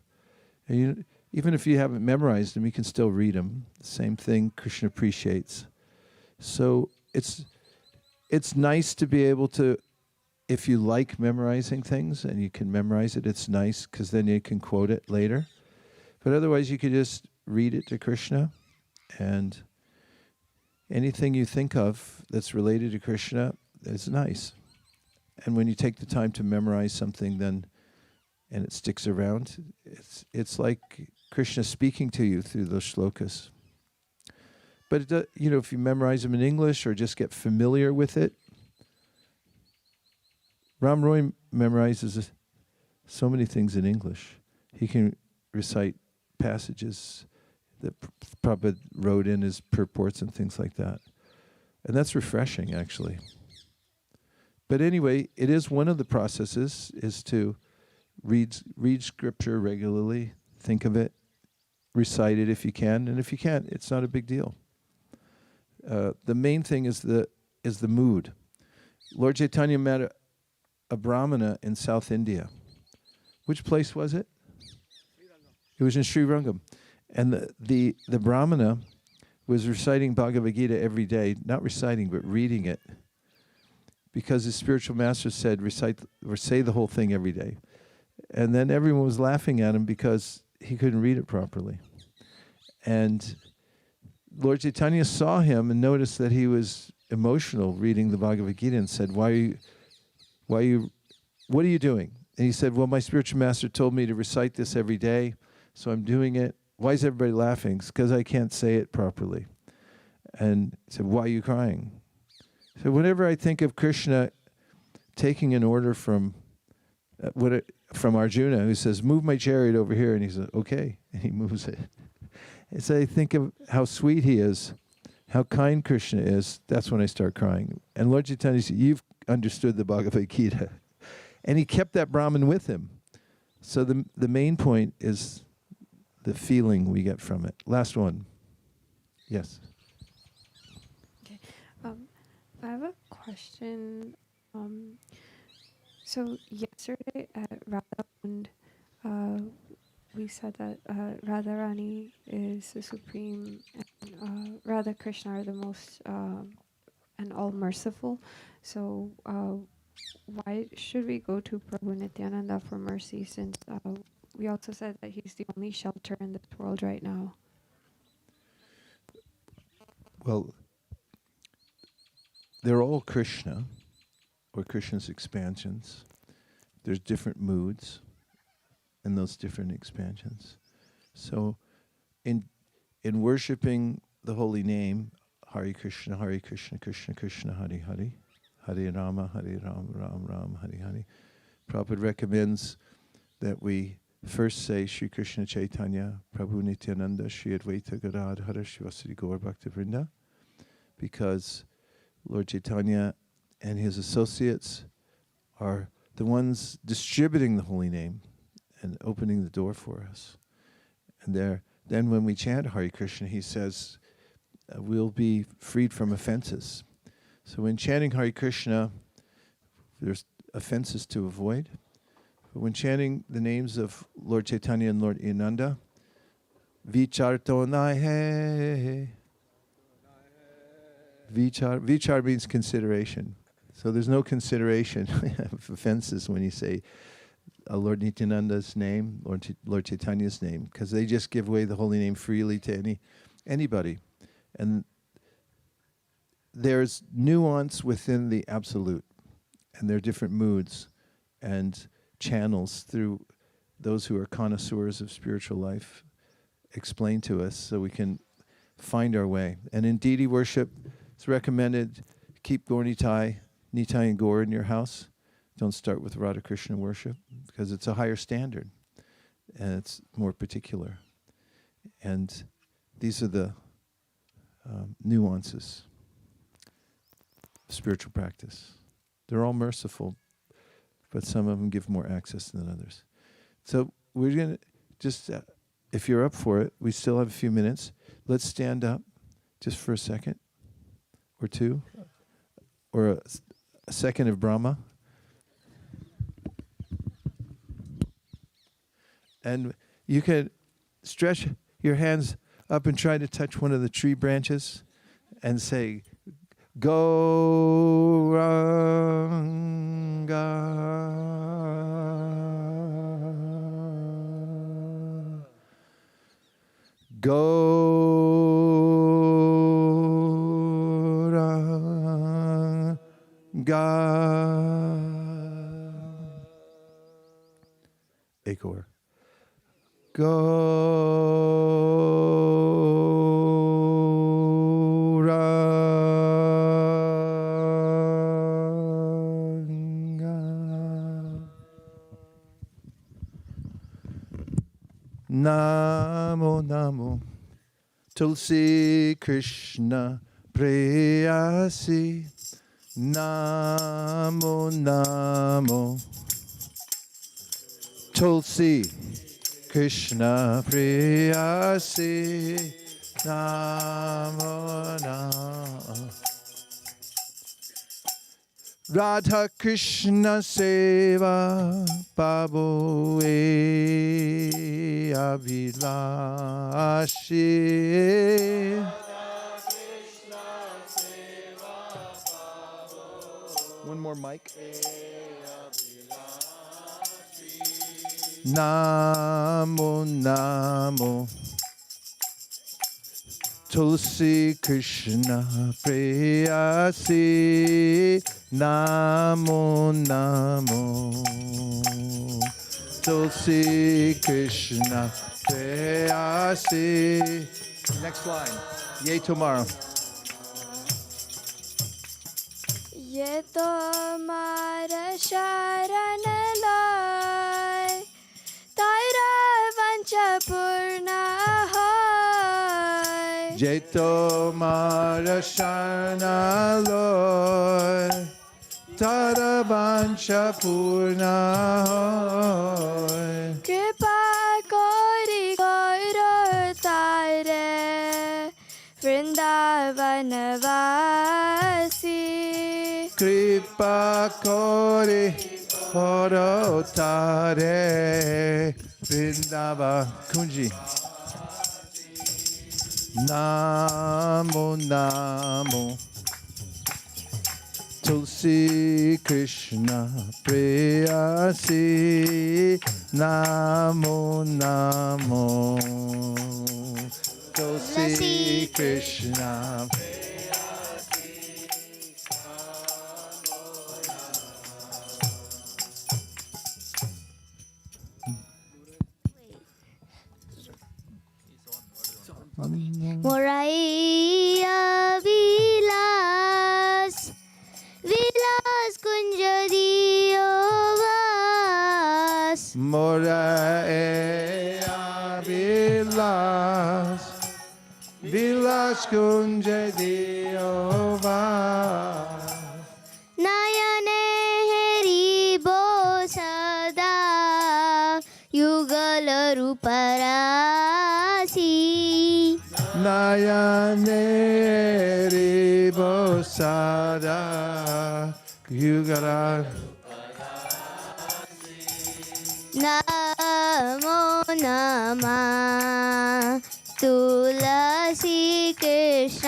And even if you haven't memorized them, you can still read them. The same thing Krishna appreciates. So it's nice to be able to, if you like memorizing things and you can memorize it, it's nice because then you can quote it later. But otherwise, you could just read it to Krishna, and anything you think of that's related to Krishna is nice. And when you take the time to memorize something, then and it sticks around, it's like Krishna speaking to you through those shlokas. But if you memorize them in English or just get familiar with it, Ram Roy memorizes so many things in English. He can recite passages that Prabhupada wrote in his purports and things like that. And that's refreshing, actually. But anyway, it is one of the processes is to read scripture regularly, think of it, recite it if you can, and if you can't, it's not a big deal. The main thing is the mood. Lord Chaitanya met a brahmana in South India. Which place was it? It was in Sri Rangam. And the brahmana was reciting Bhagavad Gita every day, not reciting, but reading it. Because his spiritual master said, recite or say the whole thing every day. And then everyone was laughing at him because he couldn't read it properly. And Lord Chaitanya saw him and noticed that he was emotional reading the Bhagavad Gita and said, what are you doing? And he said, well, my spiritual master told me to recite this every day, so I'm doing it. Why is everybody laughing? It's because I can't say it properly. And he said, why are you crying? So whenever I think of Krishna taking an order from Arjuna, who says, move my chariot over here, and he says, okay, and he moves it. And so I think of how sweet he is, how kind Krishna is, that's when I start crying. And Lord Chaitanya said, you've understood the Bhagavad Gita. And he kept that Brahmin with him. So the main point is the feeling we get from it. Last one. Yes. Okay. I have a question. So yesterday at Radhakund, we said that Radharani is the supreme, and Radha Krishna are the most and all merciful. So why should we go to Prabhu Nityananda for mercy, since we also said that he's the only shelter in this world right now? Well, they're all Krishna, or Krishna's expansions. There's different moods in those different expansions. So in worshiping the holy name, Hare Krishna, Krishna Krishna, Hare Hare, Hare Rama, Rama Ram, Hare Hare, Prabhupada recommends that we first say Shri Krishna Chaitanya, Prabhu Nityananda, Shri Advaita Gadadhara, Shivasari Gaur Bhakta Vrinda, because Lord Chaitanya and his associates are the ones distributing the holy name and opening the door for us. And then when we chant Hare Krishna, he says, we'll be freed from offenses. So when chanting Hare Krishna, there's offenses to avoid. But when chanting the names of Lord Chaitanya and Lord Nityananda, Vicharto nahe. Vichar means consideration. So there's no consideration of offenses when you say Lord Nityananda's name, Lord Chaitanya's name, because they just give away the holy name freely to anybody. And there's nuance within the absolute, and there are different moods and channels through those who are connoisseurs of spiritual life explain to us so we can find our way. And in deity worship, it's recommended keep Gaur Nitai and Gaur in your house. Don't start with Radha Krishna worship because it's a higher standard and it's more particular. And these are the nuances of spiritual practice. They're all merciful, but some of them give more access than others. So we're going to just, if you're up for it, we still have a few minutes. Let's stand up just for a second or two, or a second of Brahma. And you can stretch your hands up and try to touch one of the tree branches and say, Gauranga. Gauranga. Ekor. Gauranga. Namo Namo Tulsi Krishna Preyasi. Namo Namo Tulsi Krishna Preyasi. Namo Namo Radha Krishna Seva Pabo E Abhilashi. One more mic. Namo Namo Tulsi Krishna Preyasi. Namo Namo Tulsi Krishna Preyasi. Next line. Yay tomorrow. Ye tomara sharan loy, taira vancha purna hoy. Jeto Mara Sharna Loy, Tara Vancha Purna Hoy. Kripa kori koiro tare, Vrindavan vasi. Kripa Kori Koro Tare Vrindava Kunji. Namo Namo Tulsi Krishna Preyasi. Namo Namo Tulsi Krishna. Moraiya Vilas, Vilas Kunjadiyo Vas. Mora kunja diova. नयने हेरिबो सदा युगल रूपरासी Nayane ribosada yugara. नमो नमः तुलसी कृष्ण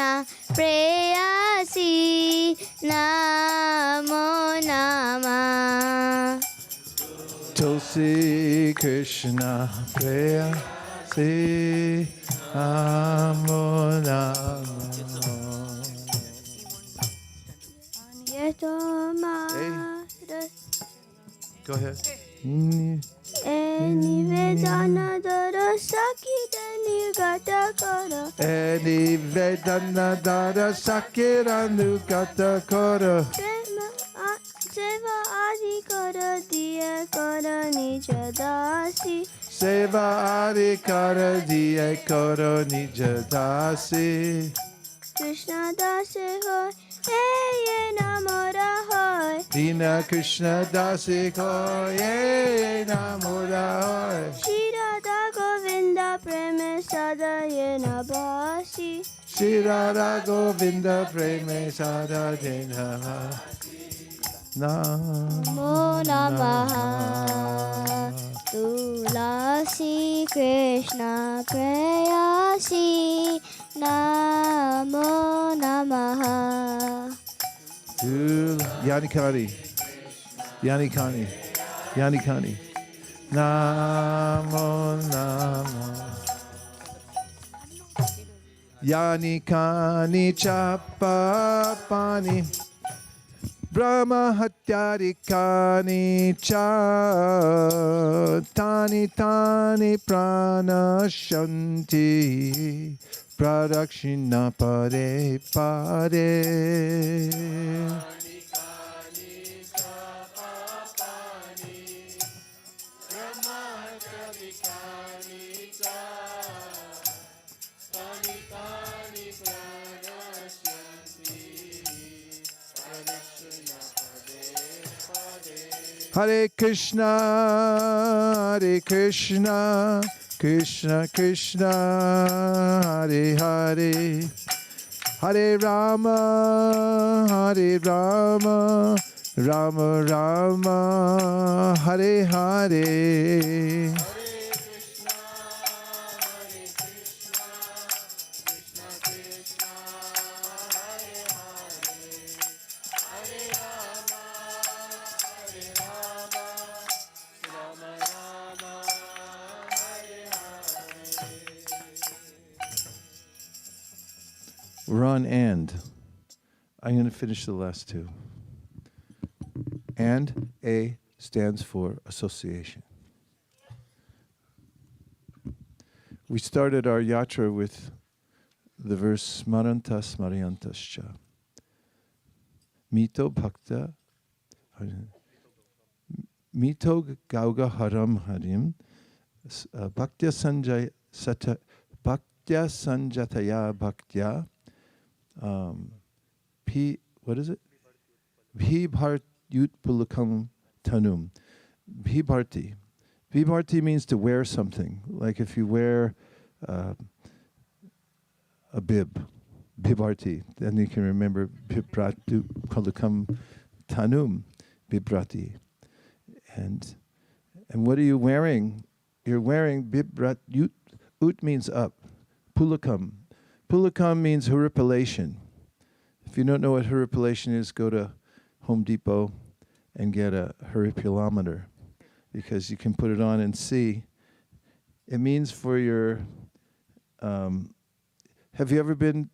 प्रेयसी नमो नमः Tulsi Krishna Preya Si Namo Namo. Go ahead. Any Vedana Dara Sakita Nigata Kara Any Vedana Dara Sakira Nugata Kora. Seva Adi Kara Diya Kara Nija Dasi Seva Adi Kara Diya Kora Nija Dasi. Krishna Dasi Hoy Hey Namora Hoy Dina Krishna Dasi Koye Namura Hoy. Shri Radha Govinda Preme Sada Yena Basi Shri Radha Govinda Preme Sada Dena. Namo Namaha Tulasi Krishna Prayasi Namo Namaha Yanikani. Yanikani. Yanikani. Namo Namo. Yanikani Chapa Pani. Brahma Hatyarikani Cha. Tani Tani Prana Shanti. Pradakshina Pare Pare. Hare Krishna, Krishna Krishna, Hare Hare, Hare Rama, Rama Rama, Hare Hare. We're on and. I'm going to finish the last two. And A stands for association. We started our yatra with the verse Smaranta Smaryantascha. Mito Bhakta Mito Gauga Haram Harim Bhaktya Sanjay Sata Bhaktya Sanjataya Bhaktya what is it? Bhibhartyut Pulakam Tanum. Bhibharti. Vibharti means to wear something. Like if you wear a bib, Bhibharti, then you can remember Bhibratu Pulakam Tanum, Bhibrati. And what are you wearing? You're wearing Bhibrat. Ut means up. Pulakam. Pulakam means horripilation. If you don't know what horripilation is, go to Home Depot and get a horripilometer, because you can put it on and see. It means for your... have you ever been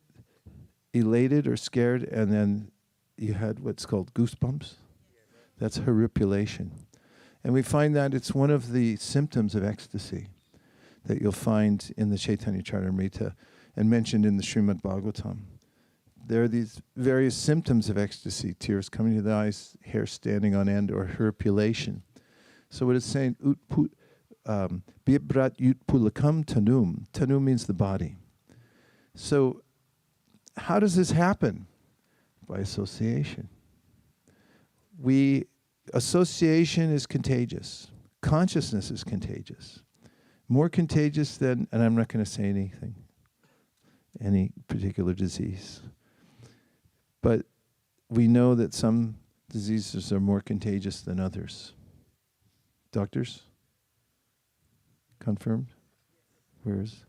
elated or scared and then you had what's called goosebumps? That's horripilation. And we find that it's one of the symptoms of ecstasy that you'll find in the Chaitanya Charitamrita and mentioned in the Srimad Bhagavatam. There are these various symptoms of ecstasy: tears coming to the eyes, hair standing on end, or horripilation. So what it's saying, Bibrat Yut Pulakam Tanum. Tanum means the body. So how does this happen? By association. Association is contagious. Consciousness is contagious. More contagious than, and I'm not going to say anything, any particular disease. But we know that some diseases are more contagious than others. Doctors? Confirmed? Where's?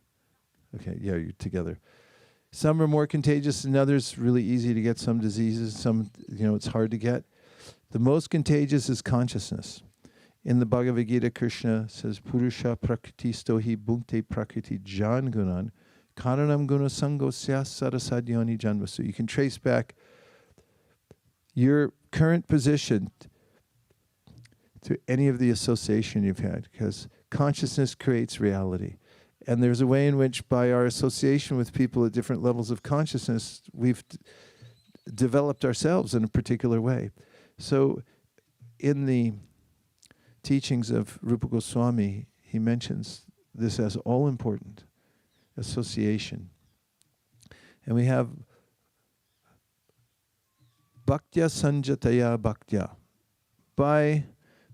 Okay, yeah, you're together. Some are more contagious than others, really easy to get some diseases, some, it's hard to get. The most contagious is consciousness. In the Bhagavad Gita, Krishna says, Purusha prakriti stohi bhukte prakriti jan gunan, karanam guna sangosya sarasadyani janvasu. You can trace back your current position to any of the association you've had, because consciousness creates reality. And there's a way in which, by our association with people at different levels of consciousness, we've developed ourselves in a particular way. So in the teachings of Rupa Goswami, he mentions this as all important, association. And we have bhaktya sanjataya bhaktya. By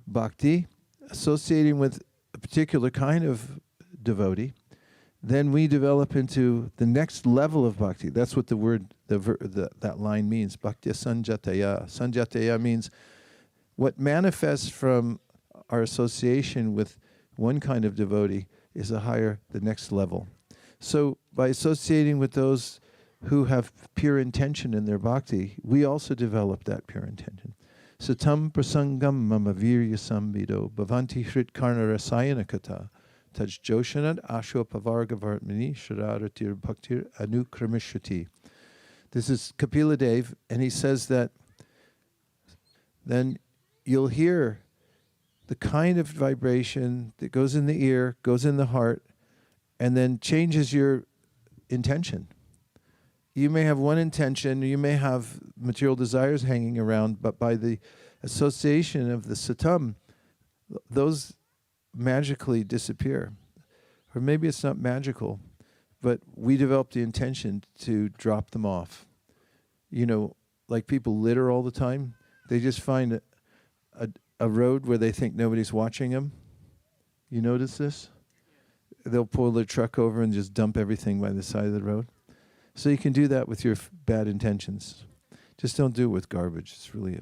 bhakti, associating with a particular kind of devotee, then we develop into the next level of bhakti. That's what the word, that line means, bhaktya sanjataya. Sanjataya means what manifests from our association with one kind of devotee is the next level. So by associating with those who have pure intention in their bhakti, we also develop that pure intention. Satam prasangam mama virya samvido bhavanti hrit karna rasayana kata taj joshanad asho pavargavartmini shararatir bhaktir anukramishati. This is Kapila Dev, and he says that then you'll hear the kind of vibration that goes in the ear, goes in the heart, and then changes your intention. You may have one intention, you may have material desires hanging around, but by the association of the satam, those magically disappear. Or maybe it's not magical, but we develop the intention to drop them off. Like people litter all the time. They just find a road where they think nobody's watching them. You notice this? They'll pull their truck over and just dump everything by the side of the road. So you can do that with your bad intentions. Just don't do it with garbage. It's really a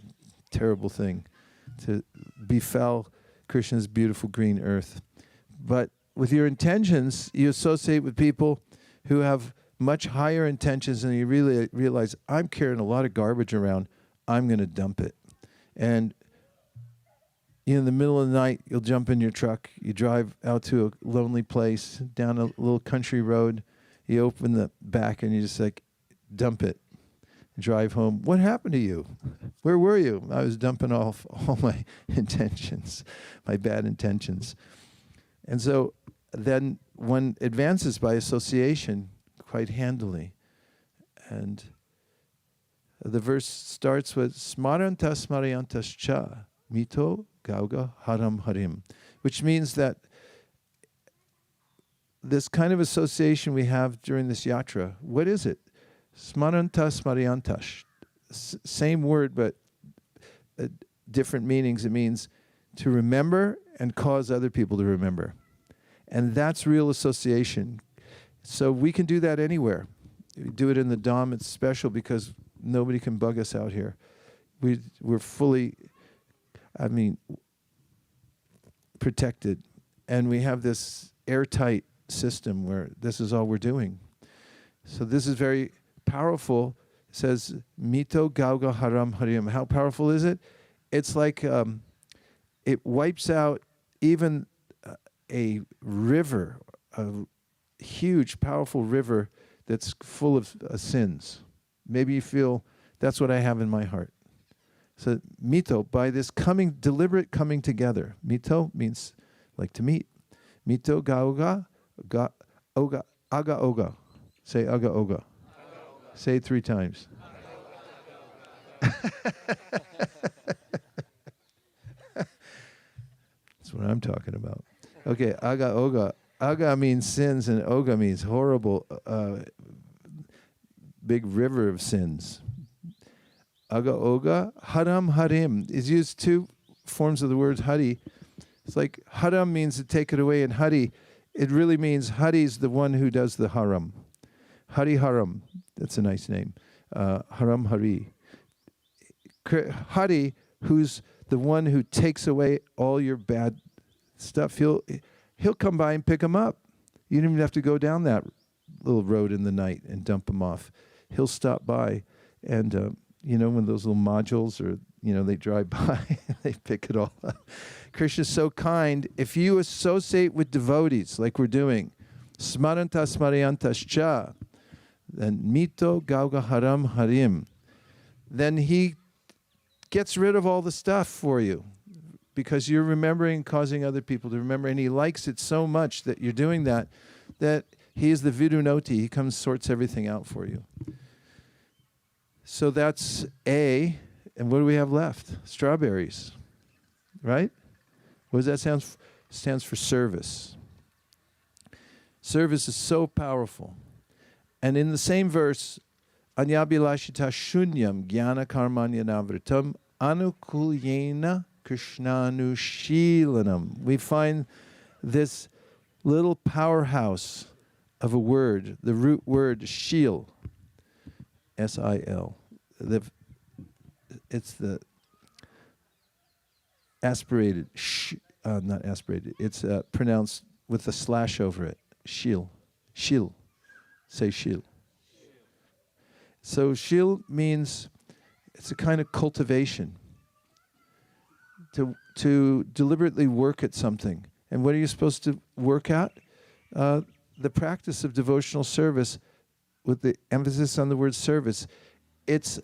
terrible thing to befoul Krishna's beautiful green earth. But with your intentions, you associate with people who have much higher intentions, and you really realize, I'm carrying a lot of garbage around, I'm going to dump it. And in the middle of the night, you'll jump in your truck, you drive out to a lonely place, down a little country road, you open the back and you just dump it, drive home. What happened to you? Where were you? I was dumping off all my intentions, my bad intentions. And so then one advances by association quite handily. And the verse starts with smarantas smarayantas cha mito gauga haram harim, which means that this kind of association we have during this yatra, what is it? Smarantas smarayantas. Same word, but different meanings. It means to remember and cause other people to remember. And that's real association. So we can do that anywhere. We do it in the Dham, it's special because nobody can bug us out here. We're fully, protected. And we have this airtight system where this is all we're doing. So this is very powerful. It says, Mito Gauga Haram Harim. How powerful is it? It's like it wipes out even a river, a huge, powerful river that's full of sins. Maybe you feel that's what I have in my heart. So mito, by this deliberate coming together. Mito means like to meet. Mito gauga, oga, aga oga. Say aga oga. Say it 3 times. That's what I'm talking about. Okay, aga oga. Aga means sins and oga means horrible, big river of sins. Aga Oga, Haram Harim is used two forms of the word Hari. It's like Haram means to take it away, and Hari, it really means Hari's the one who does the haram. Hari Haram, that's a nice name. Haram Hari. Hari, who's the one who takes away all your bad stuff, he'll come by and pick them up. You don't even have to go down that little road in the night and dump them off. He'll stop by, and when those little modules or they drive by, they pick it all up. Krishna's so kind. If you associate with devotees like we're doing, smaranta smarayantascha, then mito gauga haram harim, then he gets rid of all the stuff for you because you're remembering, causing other people to remember, and he likes it so much that you're doing that he is the vidunoti. He comes, sorts everything out for you. So that's A. And what do we have left? Strawberries, right? What does that sound? Stands for service. Service is so powerful. And in the same verse, Anyabhilashita shunyam jnana karmanya navritam anukulyena krishnanushilanam. We find this little powerhouse of a word, the root word shil, S-I-L. It's the aspirated, not aspirated, it's pronounced with a slash over it, shil. Shil. Say shil. So shil means it's a kind of cultivation. To deliberately work at something. And what are you supposed to work at? The practice of devotional service, with the emphasis on the word service. It's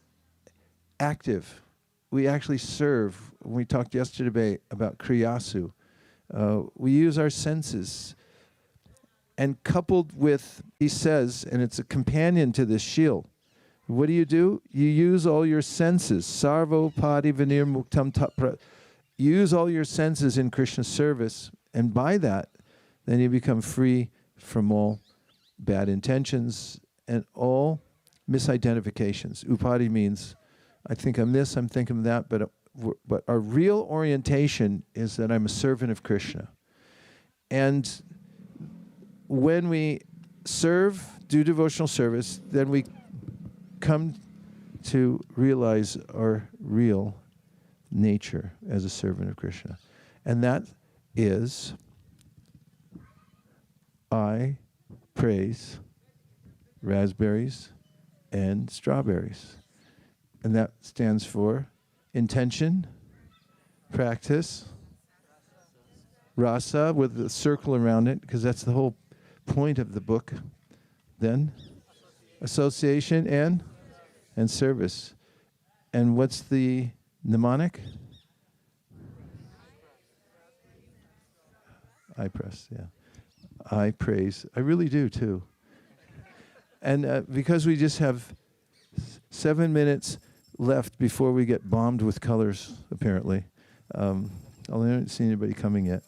active. We actually serve. We talked yesterday about kriyasu. We use our senses. And coupled with, he says, and it's a companion to this shil, what do? You use all your senses. Sarvo padi vinir muktam tapra. Use all your senses in Krishna's service, and by that, then you become free from all bad intentions and all misidentifications. Upadi means, I think I'm this, I'm thinking that, but our real orientation is that I'm a servant of Krishna. And when we serve, do devotional service, then we come to realize our real nature as a servant of Krishna. And that is, I praise raspberries and strawberries. And that stands for intention, practice, rasa with the circle around it, because that's the whole point of the book. Then association and service. And what's the mnemonic? I press, yeah. I praise. I really do too. And because we just have 7 minutes left before we get bombed with colors, apparently. Although I haven't seen anybody coming yet.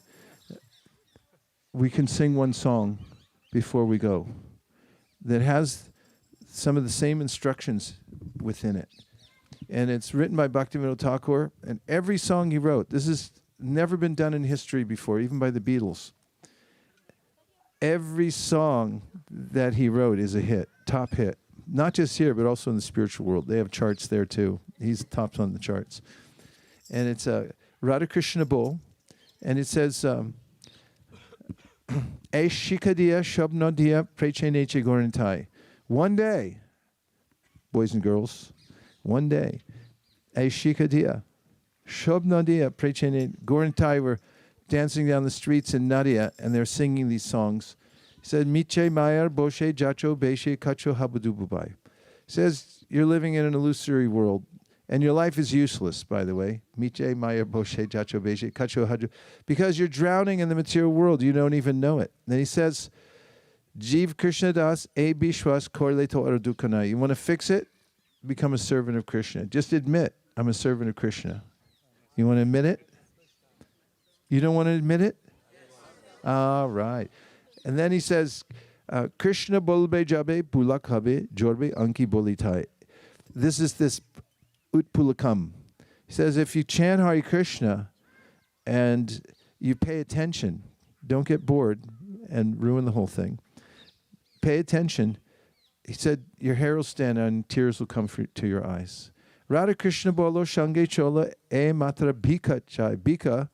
We can sing one song before we go that has some of the same instructions within it. And it's written by Bhaktivinoda Thakur, and every song he wrote, this has never been done in history before, even by the Beatles. Every song that he wrote is a hit, top hit. Not just here, but also in the spiritual world. They have charts there too. He's tops on the charts. And it's a Radha Krishna bowl, and it says, Eshikadiya Shabnadiya Precheneche Gorantai. One day, boys and girls, one day, Eshikadiya Shabnadiya Prechene Gorantai were dancing down the streets in Nadia, and they're singing these songs. He said, Miche Mayar Boshe Jacho Beshe Kacho Habudububai. Says you're living in an illusory world, and your life is useless, by the way. Miche Mayar Boshe Jacho Beshe Kacho Hadu, because you're drowning in the material world. You don't even know it. Then he says, Jeev Krishna Das E Bishwas Korleto Aradukana. You want to fix it? Become a servant of Krishna. Just admit, I'm a servant of Krishna. You want to admit it? You don't want to admit it? All right. And then he says, Krishna bolbe jabe pulak habe jorbe anki bolitai. This is this utpulakam. He says if you chant Hare Krishna and you pay attention, don't get bored and ruin the whole thing. Pay attention. He said your hair will stand on and tears will come to your eyes. Radha Krishna bolo shange chola e matra bhika chai. Bhika,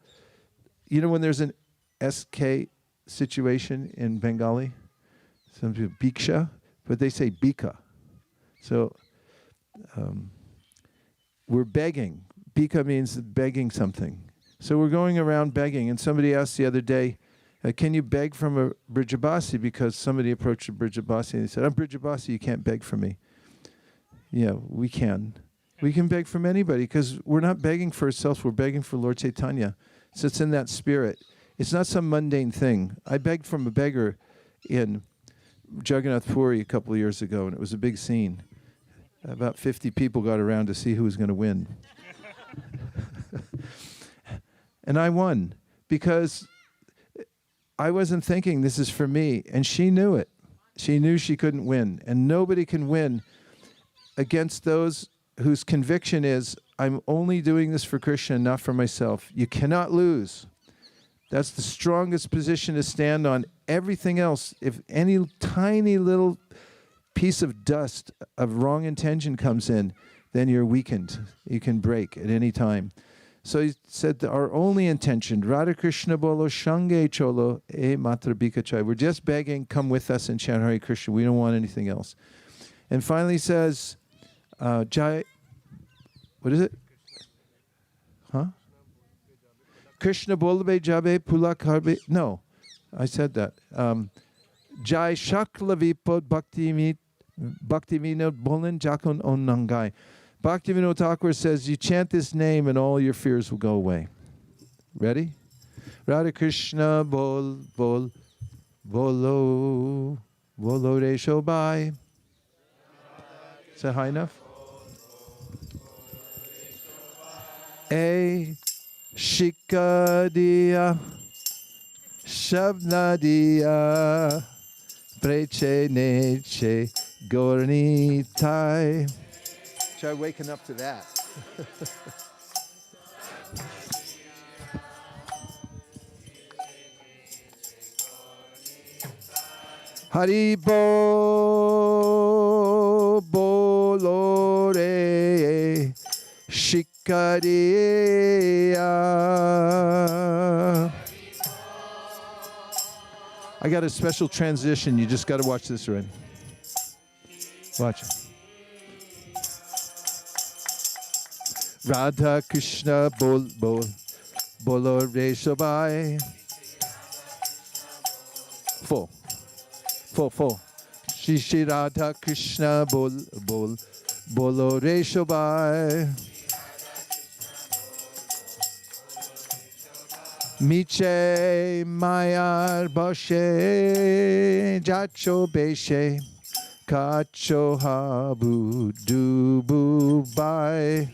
you know when there's an SK situation in Bengali? Some people bhiksha, but they say bhika. So we're begging. Bhika means begging something. So we're going around begging. And somebody asked the other day, can you beg from a Brijabasi? Because somebody approached a Brijabasi and he said, I'm Brijabasi, you can't beg from me. Yeah, we can. We can beg from anybody because we're not begging for ourselves, we're begging for Lord Chaitanya. So it's in that spirit. It's not some mundane thing. I begged from a beggar in Jagannath Puri a couple of years ago, and it was a big scene. About 50 people got around to see who was going to win. And I won because I wasn't thinking this is for me, and she knew it. She knew she couldn't win, and nobody can win against those whose conviction is, I'm only doing this for Krishna, not for myself. You cannot lose. That's the strongest position to stand on. Everything else, if any tiny little piece of dust of wrong intention comes in, then you're weakened. You can break at any time. So he said that our only intention, Radha Krishna bolo shange cholo e matra bikachai. We're just begging, come with us and chant Hare Krishna. We don't want anything else. And finally he says, Jai, what is it? Huh? Krishna bolbe jabe pulak harbe. No, I said that. Jai shakla vipod bhakti vinod bolan jakon onangai. Bhaktivinoda Thakur says, you chant this name and all your fears will go away. Ready? Radha Krishna bol bol bolo bolo re shobai. Is that high enough? A shikadiya shabnadiya preche neche gornitai. Try waking up to that. Haribo bolore shikariya. I got a special transition. You just got to watch this right. Watch it. Radha Krishna bol bol bolo re shobai. Full. Shri Radha Krishna bol bol bolo re shobai. Miche mayar boshe jacho beshe kacho habu dubu bai.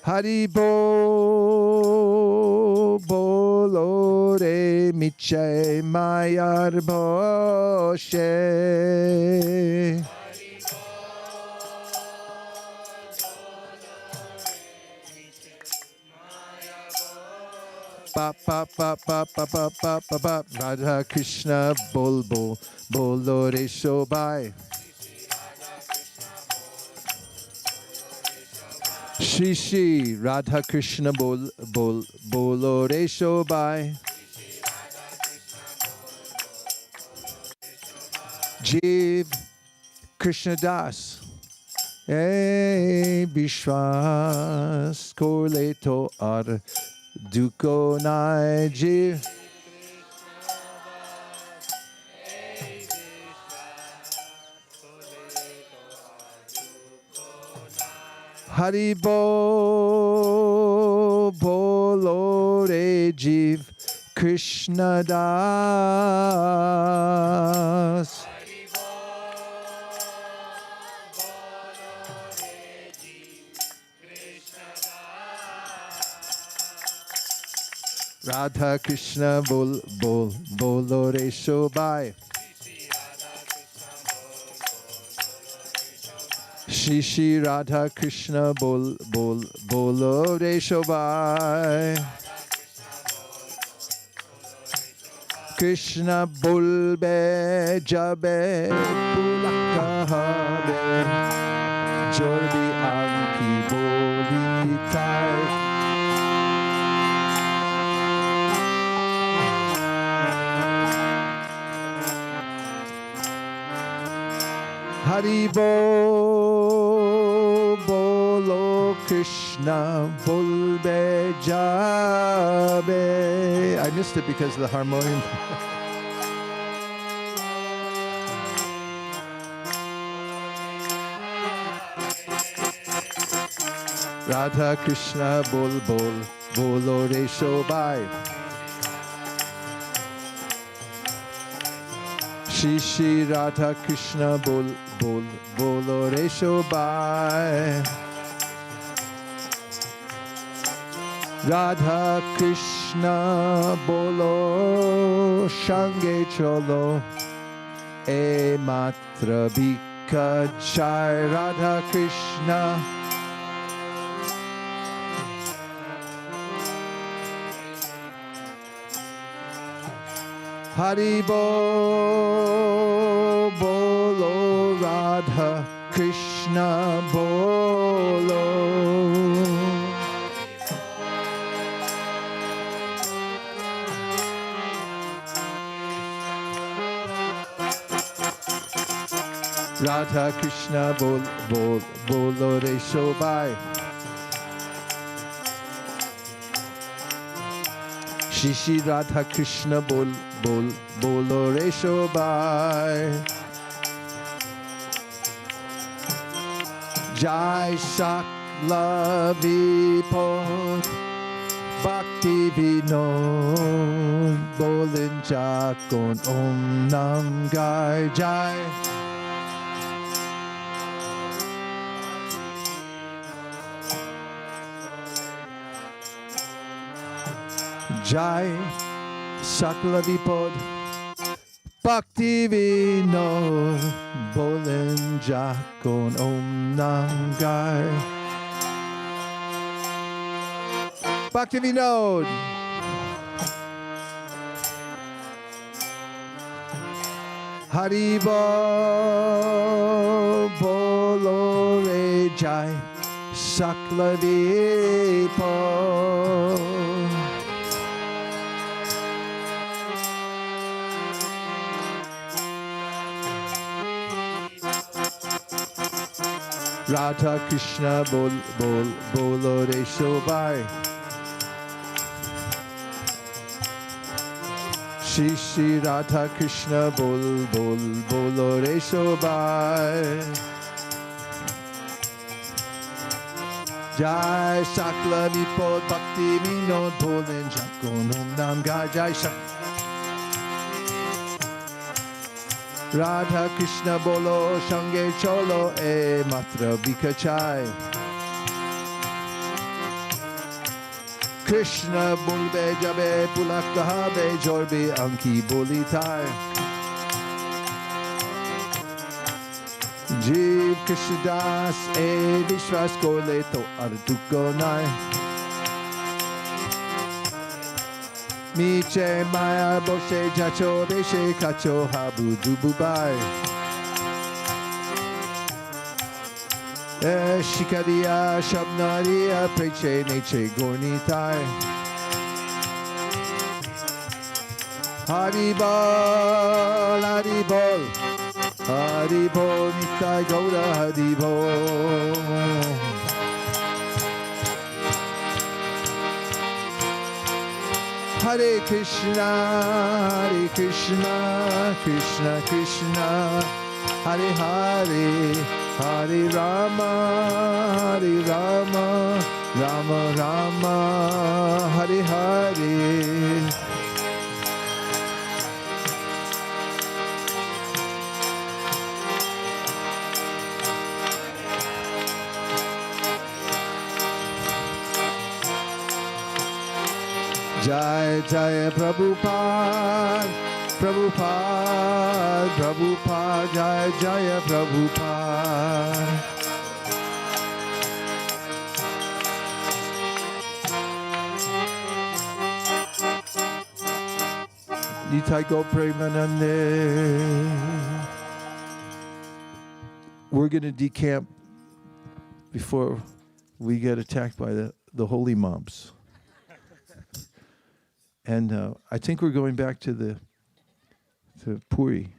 Haribo bolo re miche mayar boshe. Pa pa pa pa pa pa pa pa pa. Radha Krishna bol bol bolo re shobai. Shri Shri Radha Krishna bol bol bolo re shobai. Jiv Krishna Das Bishwas Korleto Ar Duko Nai Jiv Haribo bolo re Jiv Krishna Das. Radha Krishna bol bol bolo re shobai. Shri Shri Radha Krishna bol bol bolo re shobai. Krishna bolbe jabe pulakahabe jordi anki bolitai. Haribo bolo Krishna bolbe jabe. I missed it because of the harmonium. Radha Krishna bol bol bolo re shobai. Shri Shri Radha Krishna bol bol bolo re shobai. Radha Krishna bolo shange cholo e matra bikachai. Radha Krishna Haribo bolo Radha Krishna bolo. Radha Krishna bol bol bolo re shobai. Shri Shri Radha Krishna bol bol bolo re shobai. Jai Shakla Vipod Bhakti Vinod Bolin Chakon Om Nam Gai Jai. Jai Sakla Vipod Bhakti Vinod Bolin Jakon Om Nam Gai. Bhakti Vinod. Haribo Bolo Re Jai Sakla Vipod. Radha Krishna bol bol bolo re shobai. Shri Shri Radha Krishna bol bol bolo re shobai. Jai Sakla Vipod Bhakti Vinod Bolin Jakon Om Nam Gai Jai Sakla. Radha Krishna bolo shange cholo e matra bikachai. Krishna bulbe jabe pulakahabe jorbi anki bolitai. Jeev Krishna das e vishwas kole to ardukonai. Miche maya boshe jacho deshe kacho habu dububai. Shikariya shabnariya preche neche gornitai. Haribol, Haribol, Haribol nitai gaura Haribol. Hare Krishna, Krishna Krishna, Hare Hare, Hare Rama, Rama Rama, Hare Hare. Jai Jai Prabhupada, Prabhupada, Prabhupada, Jai Jai Prabhupada. Nitai Go Premanande. We're going to decamp before we get attacked by the holy mobs. And I think we're going back to Puri.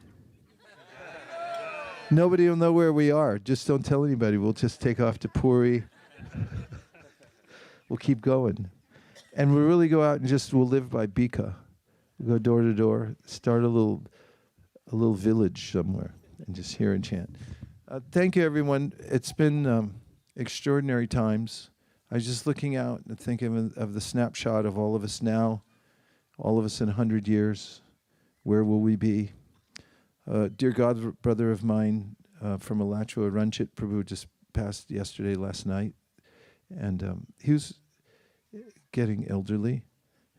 Nobody will know where we are. Just don't tell anybody. We'll just take off to Puri. We'll keep going. And we'll really go out and we'll live by Bika. We'll go door to door, start a little village somewhere, and just hear and chant. Thank you, everyone. It's been extraordinary times. I was just looking out and thinking of the snapshot of all of us now, all of us in 100 years. Where will we be? Dear God, brother of mine from Alachua, Ranjit Prabhu, just passed last night. And he was getting elderly.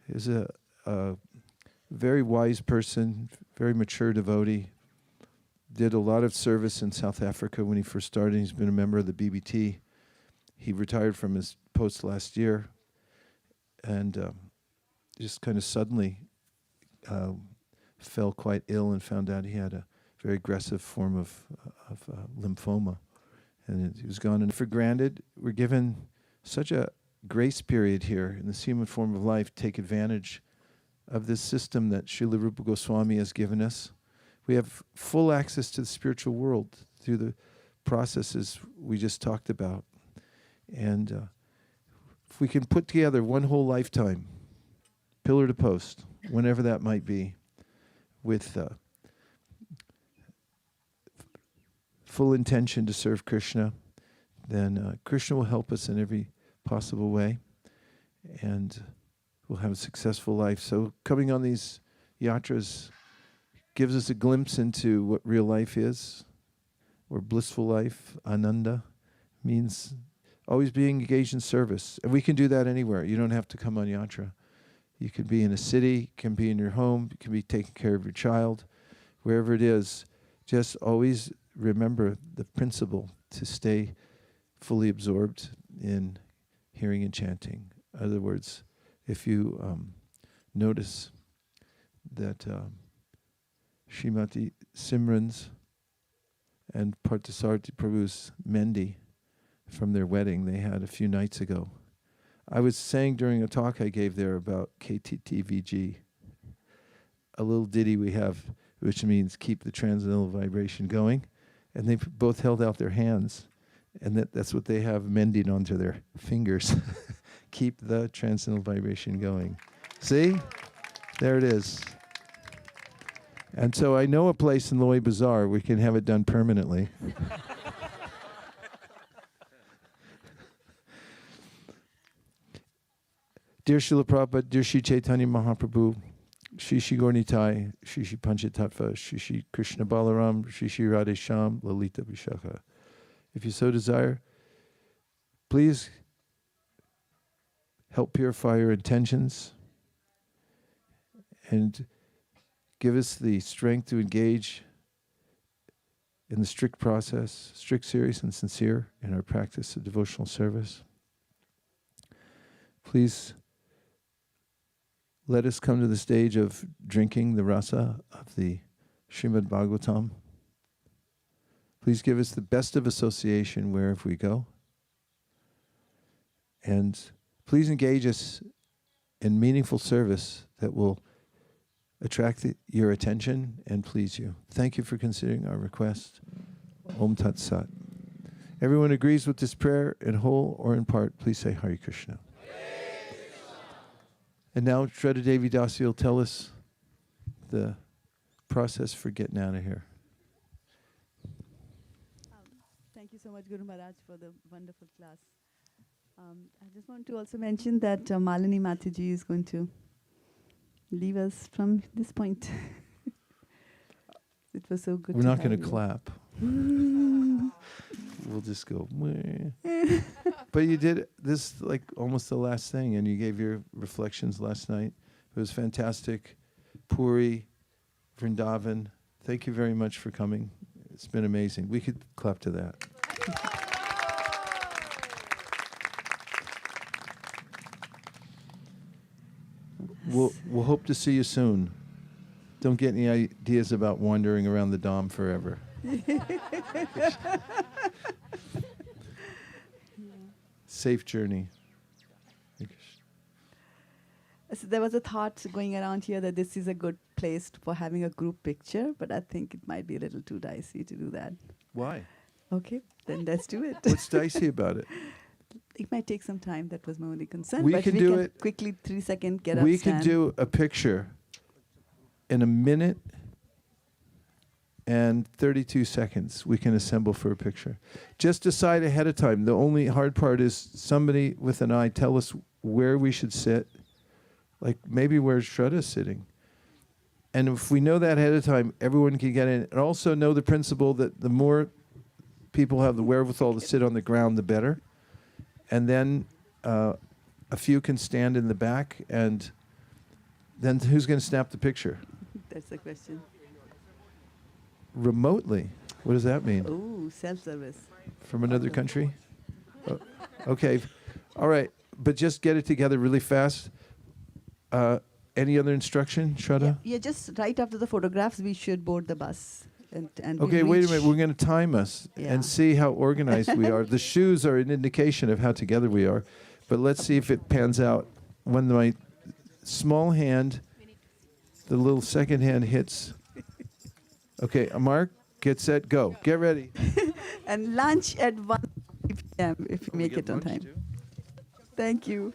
He was a very wise person, very mature devotee. Did a lot of service in South Africa when he first started. He's been a member of the BBT. He retired from his post last year, and just kind of suddenly fell quite ill and found out he had a very aggressive form of lymphoma, and he was gone. And for granted, we're given such a grace period here in this human form of life. Take advantage of this system that Srila Rupa Goswami has given us. We have full access to the spiritual world through the processes we just talked about. And if we can put together one whole lifetime, pillar to post, whenever that might be, with full intention to serve Krishna, then Krishna will help us in every possible way. And we'll have a successful life. So coming on these yatras gives us a glimpse into what real life is, or blissful life. Ananda means always being engaged in service. And we can do that anywhere. You don't have to come on yatra. You can be in a city, can be in your home, you can be taking care of your child, wherever it is. Just always remember the principle to stay fully absorbed in hearing and chanting. In other words, if you notice that Srimati Simran's and Parthasarthi Prabhu's Mendi from their wedding they had a few nights ago. I was saying during a talk I gave there about KTTVG, a little ditty we have, which means keep the transcendental vibration going. And they both held out their hands, and that's what they have mending onto their fingers. Keep the transcendental vibration going. See? There it is. And so I know a place in Loy Bazaar we can have it done permanently. Dear Srila Prabhupada, dear Shri Chaitanya Mahaprabhu, Shri Shri Gornitai, Shri Shri Panchatattva, Shri Shri Krishna Balaram, Shri Shri Radhe Shyam, Lalita Vishakha. If you so desire, please help purify your intentions and give us the strength to engage in the strict process, strict, serious, and sincere in our practice of devotional service. Please let us come to the stage of drinking the rasa of the Srimad Bhagavatam. Please give us the best of association wherever we go. And please engage us in meaningful service that will attract your attention and please you. Thank you for considering our request. Om Tat Sat. Everyone agrees with this prayer in whole or in part, please say Hare Krishna. And now Shraddha Devi Dasi will tell us the process for getting out of here. Thank you so much, Guru Maharaj, for the wonderful class. I just want to also mention that Malini Mataji is going to leave us from this point. It was so good. We're not going to clap. We'll just go. But you did this like almost the last thing, and you gave your reflections last night. It was fantastic. Puri, Vrindavan, thank you very much for coming. It's been amazing. We could clap to that. We'll hope to see you soon. Don't get any ideas about wandering around the Dham forever. Safe journey. So there was a thought going around here that this is a good place for having a group picture, but I think it might be a little too dicey to do that. Why? Okay, then let's do it. What's dicey about it? It might take some time. That was my only concern. We but can we do can it. quickly, 3 second, get up, We could stand. do a picture in a minute and 32 seconds. We can assemble for a picture. Just decide ahead of time. The only hard part is somebody with an eye tell us where we should sit, like maybe where Shraddha's sitting. And if we know that ahead of time, everyone can get in. And also know the principle that the more people have the wherewithal to sit on the ground, the better. And then a few can stand in the back, and then who's going to snap the picture? That's the question. Remotely? What does that mean? Oh, self-service. From another country? Oh, okay. All right. But just get it together really fast. Any other instruction, Shraddha? Yeah, just right after the photographs, we should board the bus. And Okay, we'll wait a reach- minute. We're going to time us Yeah. and see how organized we are. The shoes are an indication of how together we are. But let's see if it pans out. When my small hand, the little second hand hits. Okay, Mark, get set, go. Get ready. And lunch at 1 p.m. if you make it on time. Thank you.